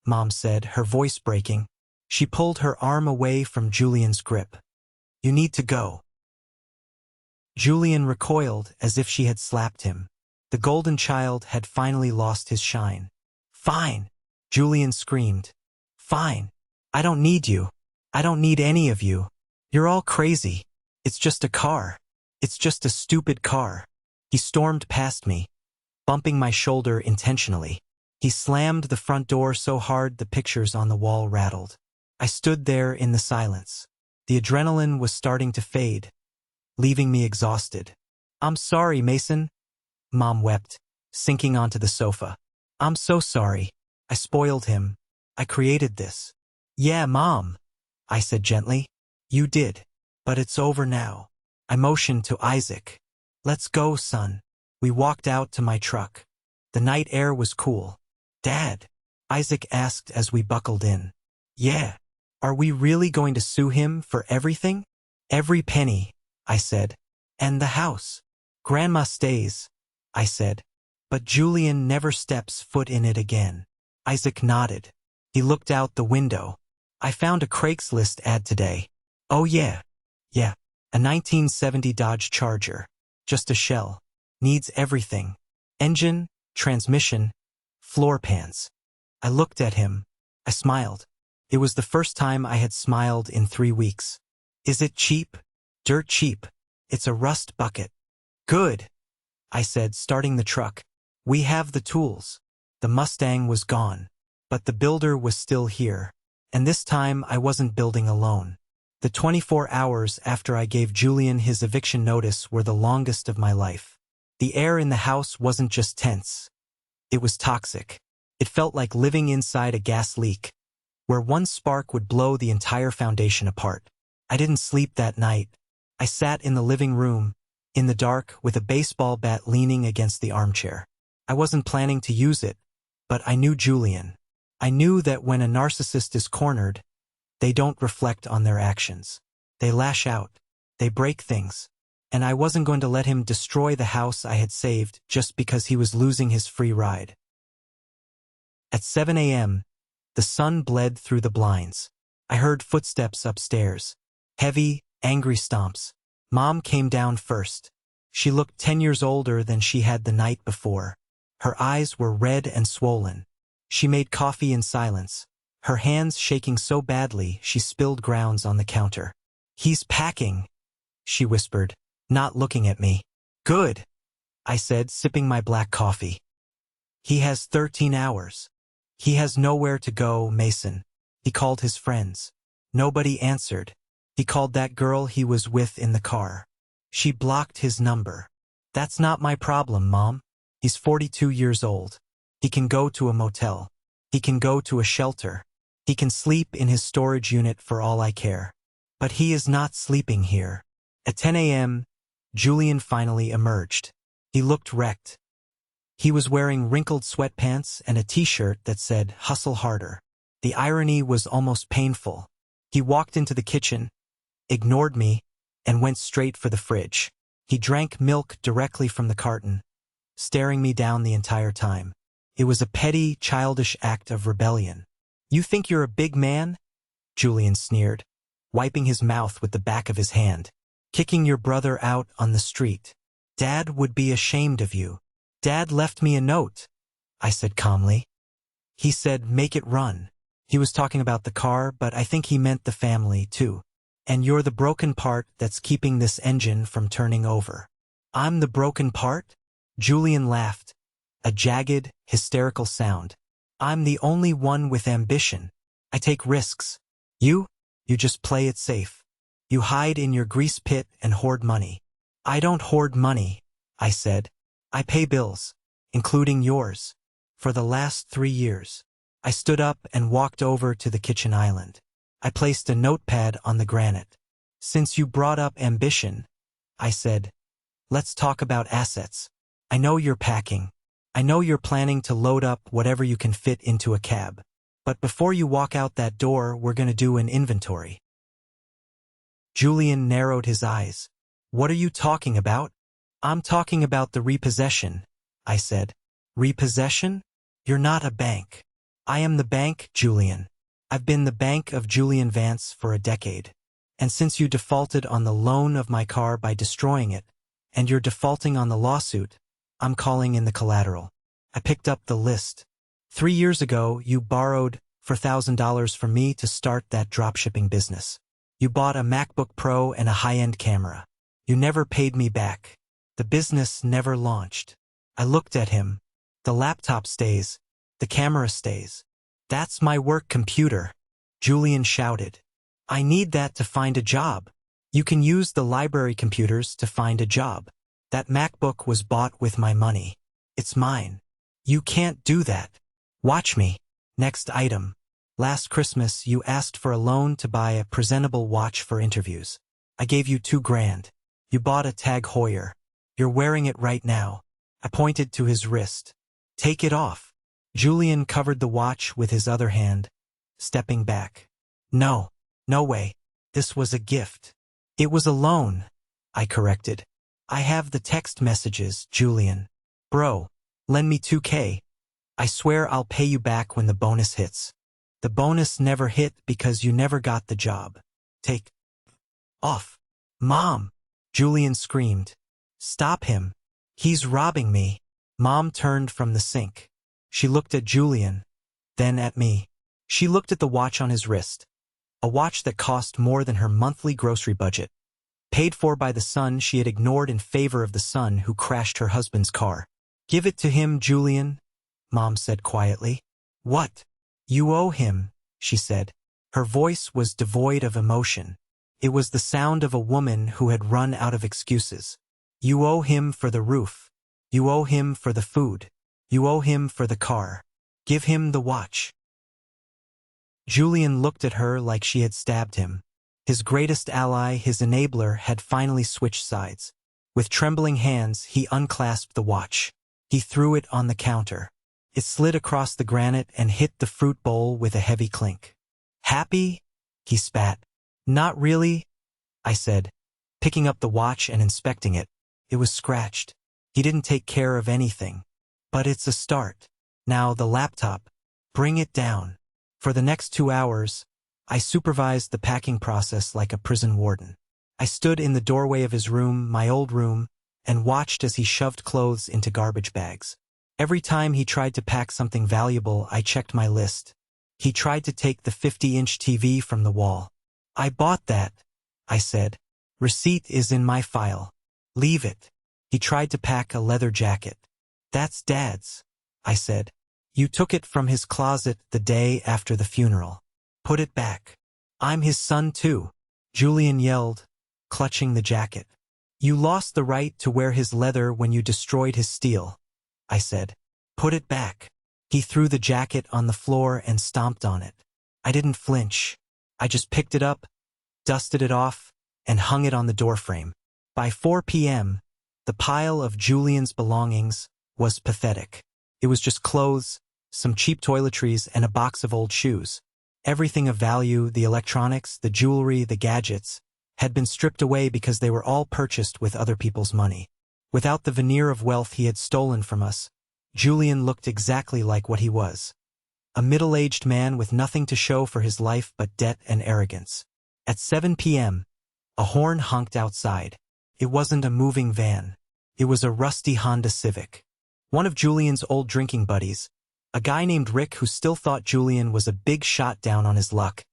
Mom said, her voice breaking. She pulled her arm away from Julian's grip. You need to go. Julian recoiled as if she had slapped him. The golden child had finally lost his shine. Fine, Julian screamed. Fine. I don't need you. I don't need any of you. You're all crazy. It's just a car. It's just a stupid car. He stormed past me, bumping my shoulder intentionally. He slammed the front door so hard the pictures on the wall rattled. I stood there in the silence. The adrenaline was starting to fade, leaving me exhausted. I'm sorry, Mason, Mom wept, sinking onto the sofa. I'm so sorry. I spoiled him. I created this. Yeah, Mom, I said gently. You did. But it's over now. I motioned to Isaac. Let's go, son. We walked out to my truck. The night air was cool. Dad, Isaac asked as we buckled in. Yeah. Are we really going to sue him for everything? Every penny, I said. And the house. Grandma stays, I said. But Julian never steps foot in it again. Isaac nodded. He looked out the window. I found a Craigslist ad today. Oh yeah. Yeah. A 1970 Dodge Charger. Just a shell. Needs everything. Engine, transmission, floor pans. I looked at him. I smiled. It was the first time I had smiled in 3 weeks. Is it cheap? Dirt cheap. It's a rust bucket. Good, I said, starting the truck. We have the tools. The Mustang was gone. But the builder was still here. And this time I wasn't building alone. The 24 hours after I gave Julian his eviction notice were the longest of my life. The air in the house wasn't just tense. It was toxic. It felt like living inside a gas leak, where one spark would blow the entire foundation apart. I didn't sleep that night. I sat in the living room, in the dark, with a baseball bat leaning against the armchair. I wasn't planning to use it, but I knew Julian. I knew that when a narcissist is cornered, they don't reflect on their actions. They lash out. They break things. And I wasn't going to let him destroy the house I had saved just because he was losing his free ride. At 7 a.m., the sun bled through the blinds. I heard footsteps upstairs. Heavy, angry stomps. Mom came down first. She looked 10 years older than she had the night before. Her eyes were red and swollen. She made coffee in silence, her hands shaking so badly she spilled grounds on the counter. He's packing, she whispered. not looking at me. Good, I said, sipping my black coffee. He has 13 hours. He has nowhere to go, Mason. He called his friends. Nobody answered. He called that girl he was with in the car. She blocked his number. That's not my problem, Mom. He's 42 years old. He can go to a motel. He can go to a shelter. He can sleep in his storage unit for all I care. But he is not sleeping here. At 10 a.m., Julian finally emerged. He looked wrecked. He was wearing wrinkled sweatpants and a t-shirt that said, "Hustle harder." The irony was almost painful. He walked into the kitchen, ignored me, and went straight for the fridge. He drank milk directly from the carton, staring me down the entire time. It was a petty, childish act of rebellion. "You think you're a big man?" Julian sneered, wiping his mouth with the back of his hand. "Kicking your brother out on the street. Dad would be ashamed of you." "Dad left me a note," I said calmly. He said, "Make it run." He was talking about the car, but I think he meant the family, too. "And you're the broken part that's keeping this engine from turning over." "I'm the broken part?" Julian laughed, a jagged, hysterical sound. "I'm the only one with ambition. I take risks. You just play it safe. You hide in your grease pit and hoard money." "I don't hoard money," I said. "I pay bills, including yours, for the last 3 years." I stood up and walked over to the kitchen island. I placed a notepad on the granite. "Since you brought up ambition," I said, "let's talk about assets. I know you're packing. I know you're planning to load up whatever you can fit into a cab. But before you walk out that door, we're going to do an inventory." Julian narrowed his eyes. "What are you talking about?" "I'm talking about the repossession," I said. "Repossession? You're not a bank." "I am the bank, Julian. I've been the bank of Julian Vance for a decade. And since you defaulted on the loan of my car by destroying it, and you're defaulting on the lawsuit, I'm calling in the collateral." I picked up the list. 3 years ago, you borrowed $4,000 from me to start that dropshipping business. You bought a MacBook Pro and a high-end camera. You never paid me back. The business never launched. I looked at him. The laptop stays. The camera stays. "That's my work computer," Julian shouted. "I need that to find a job." "You can use the library computers to find a job. That MacBook was bought with my money. It's mine." "You can't do that." "Watch me." Next item. "Last Christmas, you asked for a loan to buy a presentable watch for interviews. I gave you $2,000. You bought a Tag Heuer. You're wearing it right now." I pointed to his wrist. "Take it off." Julian covered the watch with his other hand, stepping back. No way. This was a gift." "It was a loan," I corrected. "I have the text messages, Julian." "Bro, lend me $2,000. I swear I'll pay you back when the bonus hits." "The bonus never hit because you never got the job. Take off." "Mom!" Julian screamed. "Stop him. He's robbing me." Mom turned from the sink. She looked at Julian, then at me. She looked at the watch on his wrist, a watch that cost more than her monthly grocery budget, paid for by the son she had ignored in favor of the son who crashed her husband's car. "Give it to him, Julian," Mom said quietly. "What?" "You owe him," she said. Her voice was devoid of emotion. It was the sound of a woman who had run out of excuses. "You owe him for the roof. You owe him for the food. You owe him for the car. Give him the watch." Julian looked at her like she had stabbed him. His greatest ally, his enabler, had finally switched sides. With trembling hands, he unclasped the watch. He threw it on the counter. It slid across the granite and hit the fruit bowl with a heavy clink. "Happy?" he spat. "Not really," I said, picking up the watch and inspecting it. It was scratched. He didn't take care of anything. "But it's a start. Now the laptop. Bring it down." For the next 2 hours, I supervised the packing process like a prison warden. I stood in the doorway of his room, my old room, and watched as he shoved clothes into garbage bags. Every time he tried to pack something valuable, I checked my list. He tried to take the 50-inch TV from the wall. "I bought that," I said. "Receipt is in my file." Leave it. He tried to pack a leather jacket. That's Dad's, I said. You took it from his closet the day after the funeral. Put it back. I'm his son too, Julian yelled, clutching the jacket. You lost the right to wear his leather when you destroyed his steel, I said. Put it back. He threw the jacket on the floor and stomped on it. I didn't flinch. I just picked it up, dusted it off, and hung it on the doorframe. By 4 p.m., the pile of Julian's belongings was pathetic. It was just clothes, some cheap toiletries, and a box of old shoes. Everything of value, the electronics, the jewelry, the gadgets, had been stripped away because they were all purchased with other people's money. Without the veneer of wealth he had stolen from us, Julian looked exactly like what he was. A middle-aged man with nothing to show for his life but debt and arrogance. At 7 p.m., a horn honked outside. It wasn't a moving van. It was a rusty Honda Civic. One of Julian's old drinking buddies, a guy named Rick who still thought Julian was a big shot down on his luck,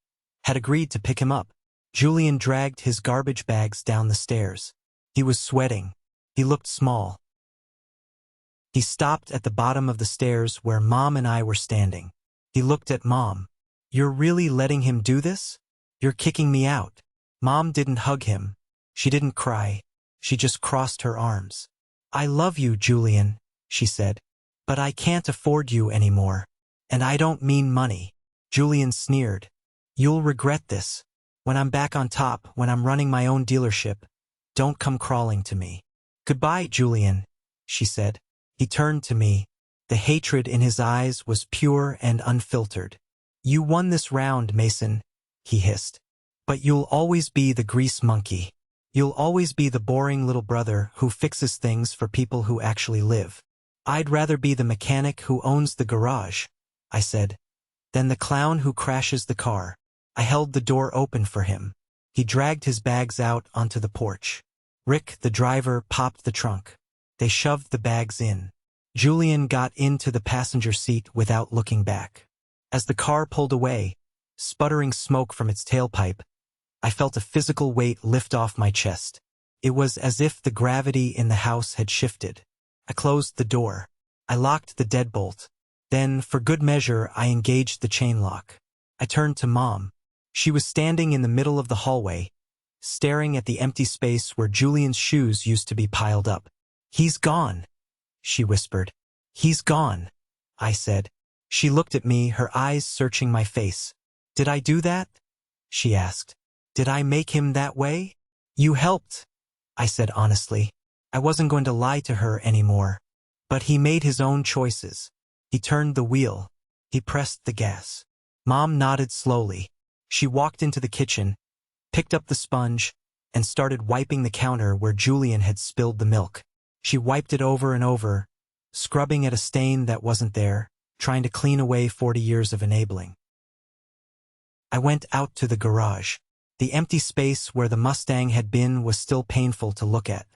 had agreed to pick him up. Julian dragged his garbage bags down the stairs. He was sweating. He looked small. He stopped at the bottom of the stairs where Mom and I were standing. He looked at Mom. You're really letting him do this? You're kicking me out. Mom didn't hug him. She didn't cry. She just crossed her arms. I love you, Julian, she said. But I can't afford you anymore. And I don't mean money. Julian sneered. You'll regret this. When I'm back on top, when I'm running my own dealership, don't come crawling to me. Goodbye, Julian, she said. He turned to me. The hatred in his eyes was pure and unfiltered. You won this round, Mason, he hissed. But you'll always be the grease monkey. You'll always be the boring little brother who fixes things for people who actually live. I'd rather be the mechanic who owns the garage, I said, than the clown who crashes the car. I held the door open for him. He dragged his bags out onto the porch. Rick, the driver, popped the trunk. They shoved the bags in. Julian got into the passenger seat without looking back. As the car pulled away, sputtering smoke from its tailpipe, I felt a physical weight lift off my chest. It was as if the gravity in the house had shifted. I closed the door. I locked the deadbolt. Then, for good measure, I engaged the chain lock. I turned to Mom. She was standing in the middle of the hallway, staring at the empty space where Julian's shoes used to be piled up. He's gone, she whispered. He's gone, I said. She looked at me, her eyes searching my face. Did I do that? She asked. Did I make him that way? You helped, I said honestly. I wasn't going to lie to her anymore. But he made his own choices. He turned the wheel. He pressed the gas. Mom nodded slowly. She walked into the kitchen, picked up the sponge, and started wiping the counter where Julian had spilled the milk. She wiped it over and over, scrubbing at a stain that wasn't there, trying to clean away 40 years of enabling. I went out to the garage. The empty space where the Mustang had been was still painful to look at.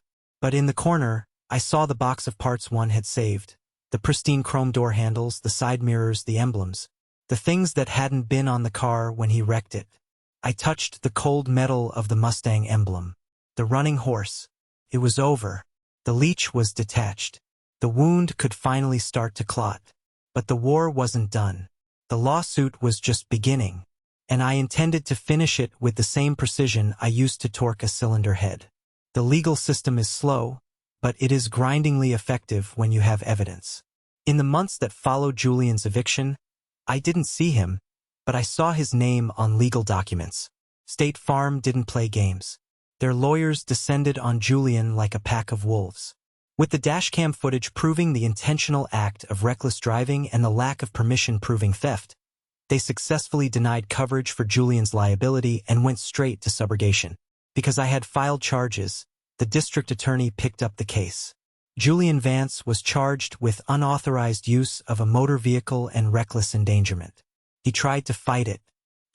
But in the corner, I saw the box of parts one had saved. The pristine chrome door handles, the side mirrors, the emblems. The things that hadn't been on the car when he wrecked it. I touched the cold metal of the Mustang emblem. The running horse. It was over. The leech was detached. The wound could finally start to clot. But the war wasn't done. The lawsuit was just beginning. And I intended to finish it with the same precision I used to torque a cylinder head. The legal system is slow, but it is grindingly effective when you have evidence. In the months that followed Julian's eviction, I didn't see him, but I saw his name on legal documents. State Farm didn't play games. Their lawyers descended on Julian like a pack of wolves. With the dashcam footage proving the intentional act of reckless driving and the lack of permission proving theft, they successfully denied coverage for Julian's liability and went straight to subrogation. Because I had filed charges, the district attorney picked up the case. Julian Vance was charged with unauthorized use of a motor vehicle and reckless endangerment. He tried to fight it.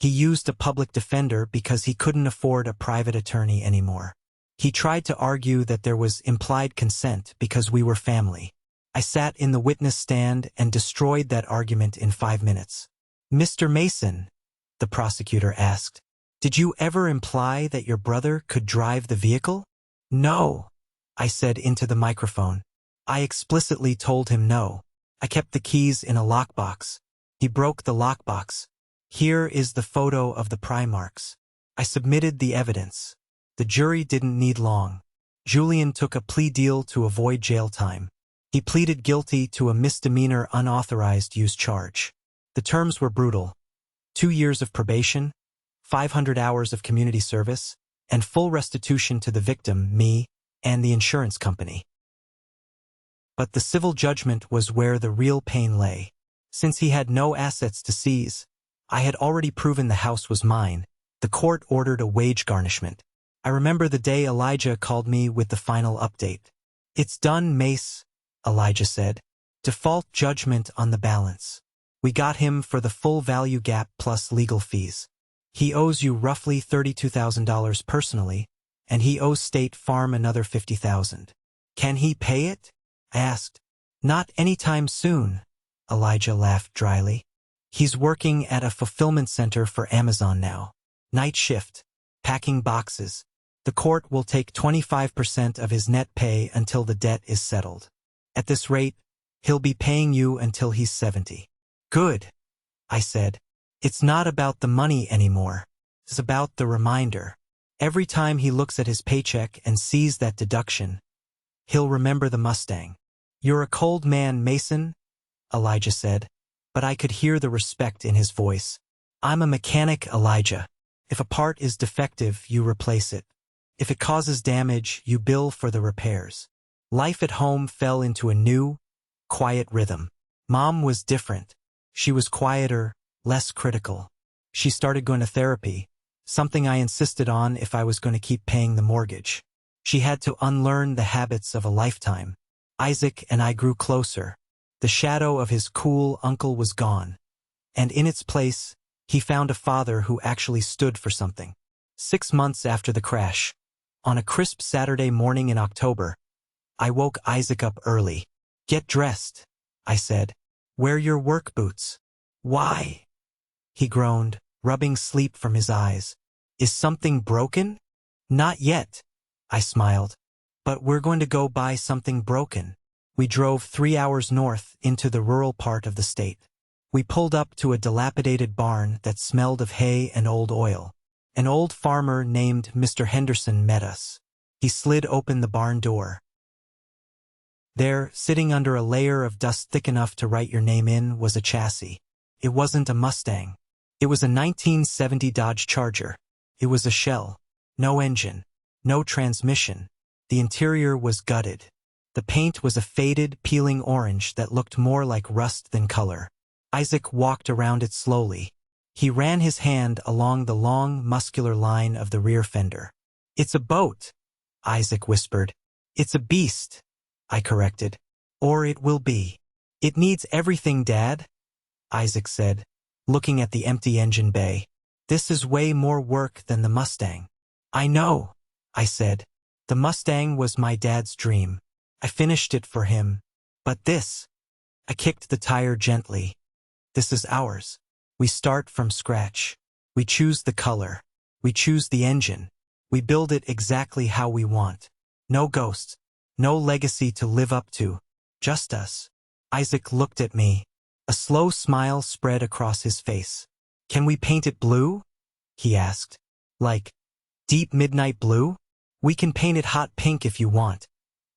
He used a public defender because he couldn't afford a private attorney anymore. He tried to argue that there was implied consent because we were family. I sat in the witness stand and destroyed that argument in 5 minutes. Mr. Mason, the prosecutor asked, did you ever imply that your brother could drive the vehicle? No, I said into the microphone. I explicitly told him no. I kept the keys in a lockbox. He broke the lockbox. Here is the photo of the pry marks. I submitted the evidence. The jury didn't need long. Julian took a plea deal to avoid jail time. He pleaded guilty to a misdemeanor unauthorized use charge. The terms were brutal. 2 years of probation, 500 hours of community service, and full restitution to the victim, me, and the insurance company. But the civil judgment was where the real pain lay. Since he had no assets to seize, I had already proven the house was mine. The court ordered a wage garnishment. I remember the day Elijah called me with the final update. It's done, Mace, Elijah said. Default judgment on the balance. We got him for the full value gap plus legal fees. He owes you roughly $32,000 personally, and he owes State Farm another $50,000. Can he pay it? I asked. Not anytime soon, Elijah laughed dryly. He's working at a fulfillment center for Amazon now. Night shift, packing boxes. The court will take 25% of his net pay until the debt is settled. At this rate, he'll be paying you until he's 70. Good, I said. It's not about the money anymore. It's about the reminder. Every time he looks at his paycheck and sees that deduction, he'll remember the Mustang. You're a cold man, Mason, Elijah said, but I could hear the respect in his voice. I'm a mechanic, Elijah. If a part is defective, you replace it. If it causes damage, you bill for the repairs. Life at home fell into a new, quiet rhythm. Mom was different. She was quieter, less critical. She started going to therapy, something I insisted on if I was going to keep paying the mortgage. She had to unlearn the habits of a lifetime. Isaac and I grew closer. The shadow of his cool uncle was gone. And in its place, he found a father who actually stood for something. 6 months after the crash, on a crisp Saturday morning in October, I woke Isaac up early. Get dressed, I said. Wear your work boots. Why? He groaned, rubbing sleep from his eyes. Is something broken? Not yet, I smiled. But we're going to go buy something broken. We drove 3 hours north into the rural part of the state. We pulled up to a dilapidated barn that smelled of hay and old oil. An old farmer named Mr. Henderson met us. He slid open the barn door. There, sitting under a layer of dust thick enough to write your name in, was a chassis. It wasn't a Mustang. It was a 1970 Dodge Charger. It was a shell. No engine. No transmission. The interior was gutted. The paint was a faded, peeling orange that looked more like rust than color. Isaac walked around it slowly. He ran his hand along the long, muscular line of the rear fender. It's a boat, Isaac whispered. It's a beast, I corrected. Or it will be. It needs everything, Dad, Isaac said, looking at the empty engine bay. This is way more work than the Mustang. I know, I said. The Mustang was my dad's dream. I finished it for him. But this, I kicked the tire gently. This is ours. We start from scratch. We choose the color. We choose the engine. We build it exactly how we want. No ghosts. No legacy to live up to. Just us. Isaac looked at me. A slow smile spread across his face. Can we paint it blue? He asked. Like deep midnight blue? We can paint it hot pink if you want.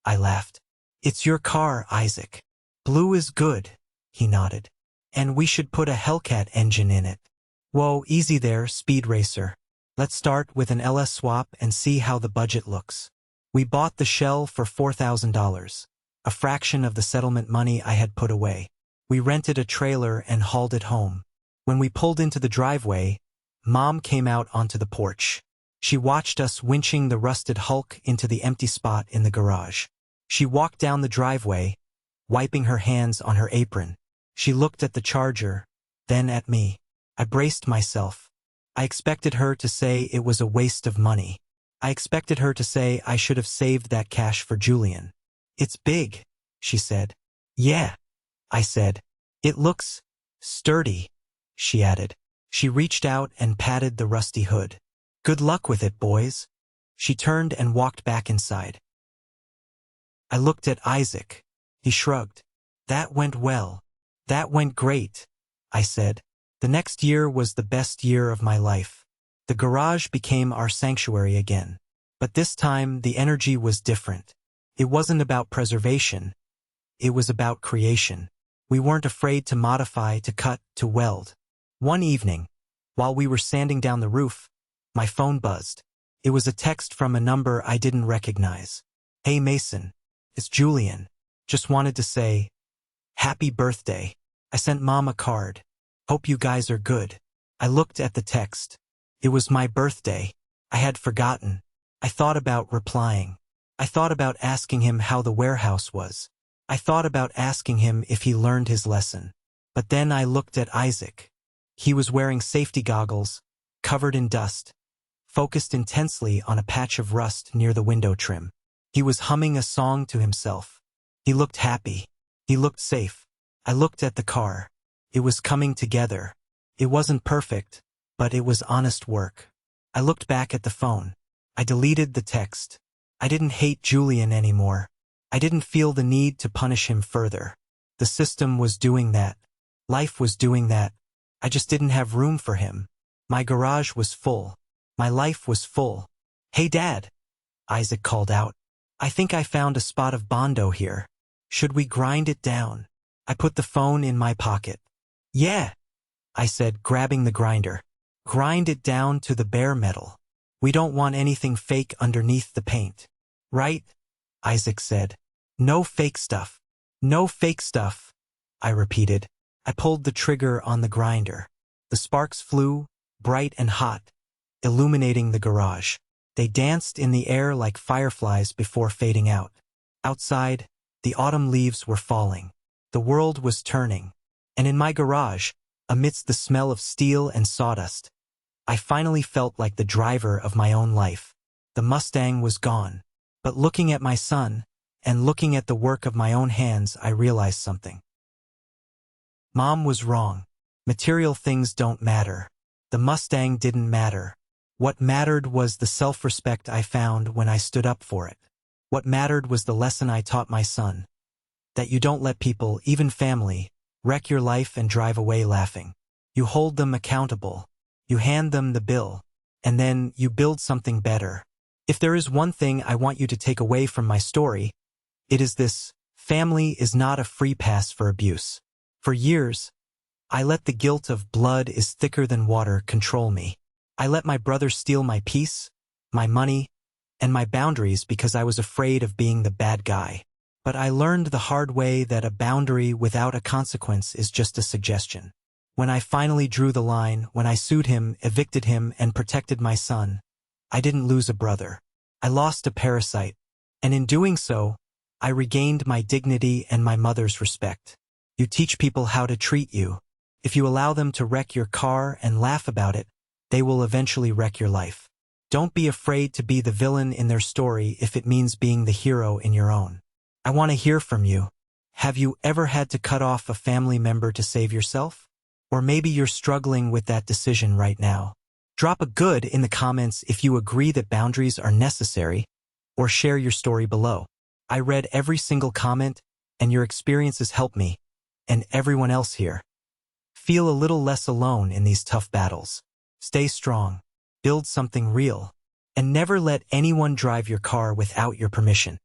I laughed. It's your car, Isaac. Blue is good, he nodded. And we should put a Hellcat engine in it. Whoa, easy there, speed racer. Let's start with an LS swap and see how the budget looks. We bought the shell for $4,000, a fraction of the settlement money I had put away. We rented a trailer and hauled it home. When we pulled into the driveway, Mom came out onto the porch. She watched us winching the rusted Hulk into the empty spot in the garage. She walked down the driveway, wiping her hands on her apron. She looked at the Charger, then at me. I braced myself. I expected her to say it was a waste of money. I expected her to say I should have saved that cash for Julian. It's big, she said. Yeah, I said. It looks sturdy, she added. She reached out and patted the rusty hood. Good luck with it, boys. She turned and walked back inside. I looked at Isaac. He shrugged. That went well. That went great, I said. The next year was the best year of my life. The garage became our sanctuary again. But this time, the energy was different. It wasn't about preservation. It was about creation. We weren't afraid to modify, to cut, to weld. One evening, while we were sanding down the roof, my phone buzzed. It was a text from a number I didn't recognize. Hey Mason, it's Julian. Just wanted to say, happy birthday. I sent Mom a card. Hope you guys are good. I looked at the text. It was my birthday. I had forgotten. I thought about replying. I thought about asking him how the warehouse was. I thought about asking him if he learned his lesson. But then I looked at Isaac. He was wearing safety goggles, covered in dust, focused intensely on a patch of rust near the window trim. He was humming a song to himself. He looked happy. He looked safe. I looked at the car. It was coming together. It wasn't perfect, but it was honest work. I looked back at the phone. I deleted the text. I didn't hate Julian anymore. I didn't feel the need to punish him further. The system was doing that. Life was doing that. I just didn't have room for him. My garage was full. My life was full. Hey Dad, Isaac called out. I think I found a spot of Bondo here. Should we grind it down? I put the phone in my pocket. Yeah, I said, grabbing the grinder. Grind it down to the bare metal. We don't want anything fake underneath the paint. Right? Isaac said. No fake stuff. No fake stuff, I repeated. I pulled the trigger on the grinder. The sparks flew, bright and hot, illuminating the garage. They danced in the air like fireflies before fading out. Outside, the autumn leaves were falling. The world was turning. And in my garage, amidst the smell of steel and sawdust, I finally felt like the driver of my own life. The Mustang was gone. But looking at my son, and looking at the work of my own hands, I realized something. Mom was wrong. Material things don't matter. The Mustang didn't matter. What mattered was the self-respect I found when I stood up for it. What mattered was the lesson I taught my son. That you don't let people, even family, wreck your life and drive away laughing. You hold them accountable. You hand them the bill. And then you build something better. If there is one thing I want you to take away from my story, it is this: family is not a free pass for abuse. For years, I let the guilt of blood is thicker than water control me. I let my brother steal my peace, my money, and my boundaries because I was afraid of being the bad guy. But I learned the hard way that a boundary without a consequence is just a suggestion. When I finally drew the line, when I sued him, evicted him, and protected my son, I didn't lose a brother. I lost a parasite, and in doing so, I regained my dignity and my mother's respect. You teach people how to treat you. If you allow them to wreck your car and laugh about it, they will eventually wreck your life. Don't be afraid to be the villain in their story if it means being the hero in your own. I want to hear from you. Have you ever had to cut off a family member to save yourself? Or maybe you're struggling with that decision right now. Drop a good in the comments if you agree that boundaries are necessary, or share your story below. I read every single comment, and your experiences help me, and everyone else here, feel a little less alone in these tough battles. Stay strong, build something real, and never let anyone drive your car without your permission.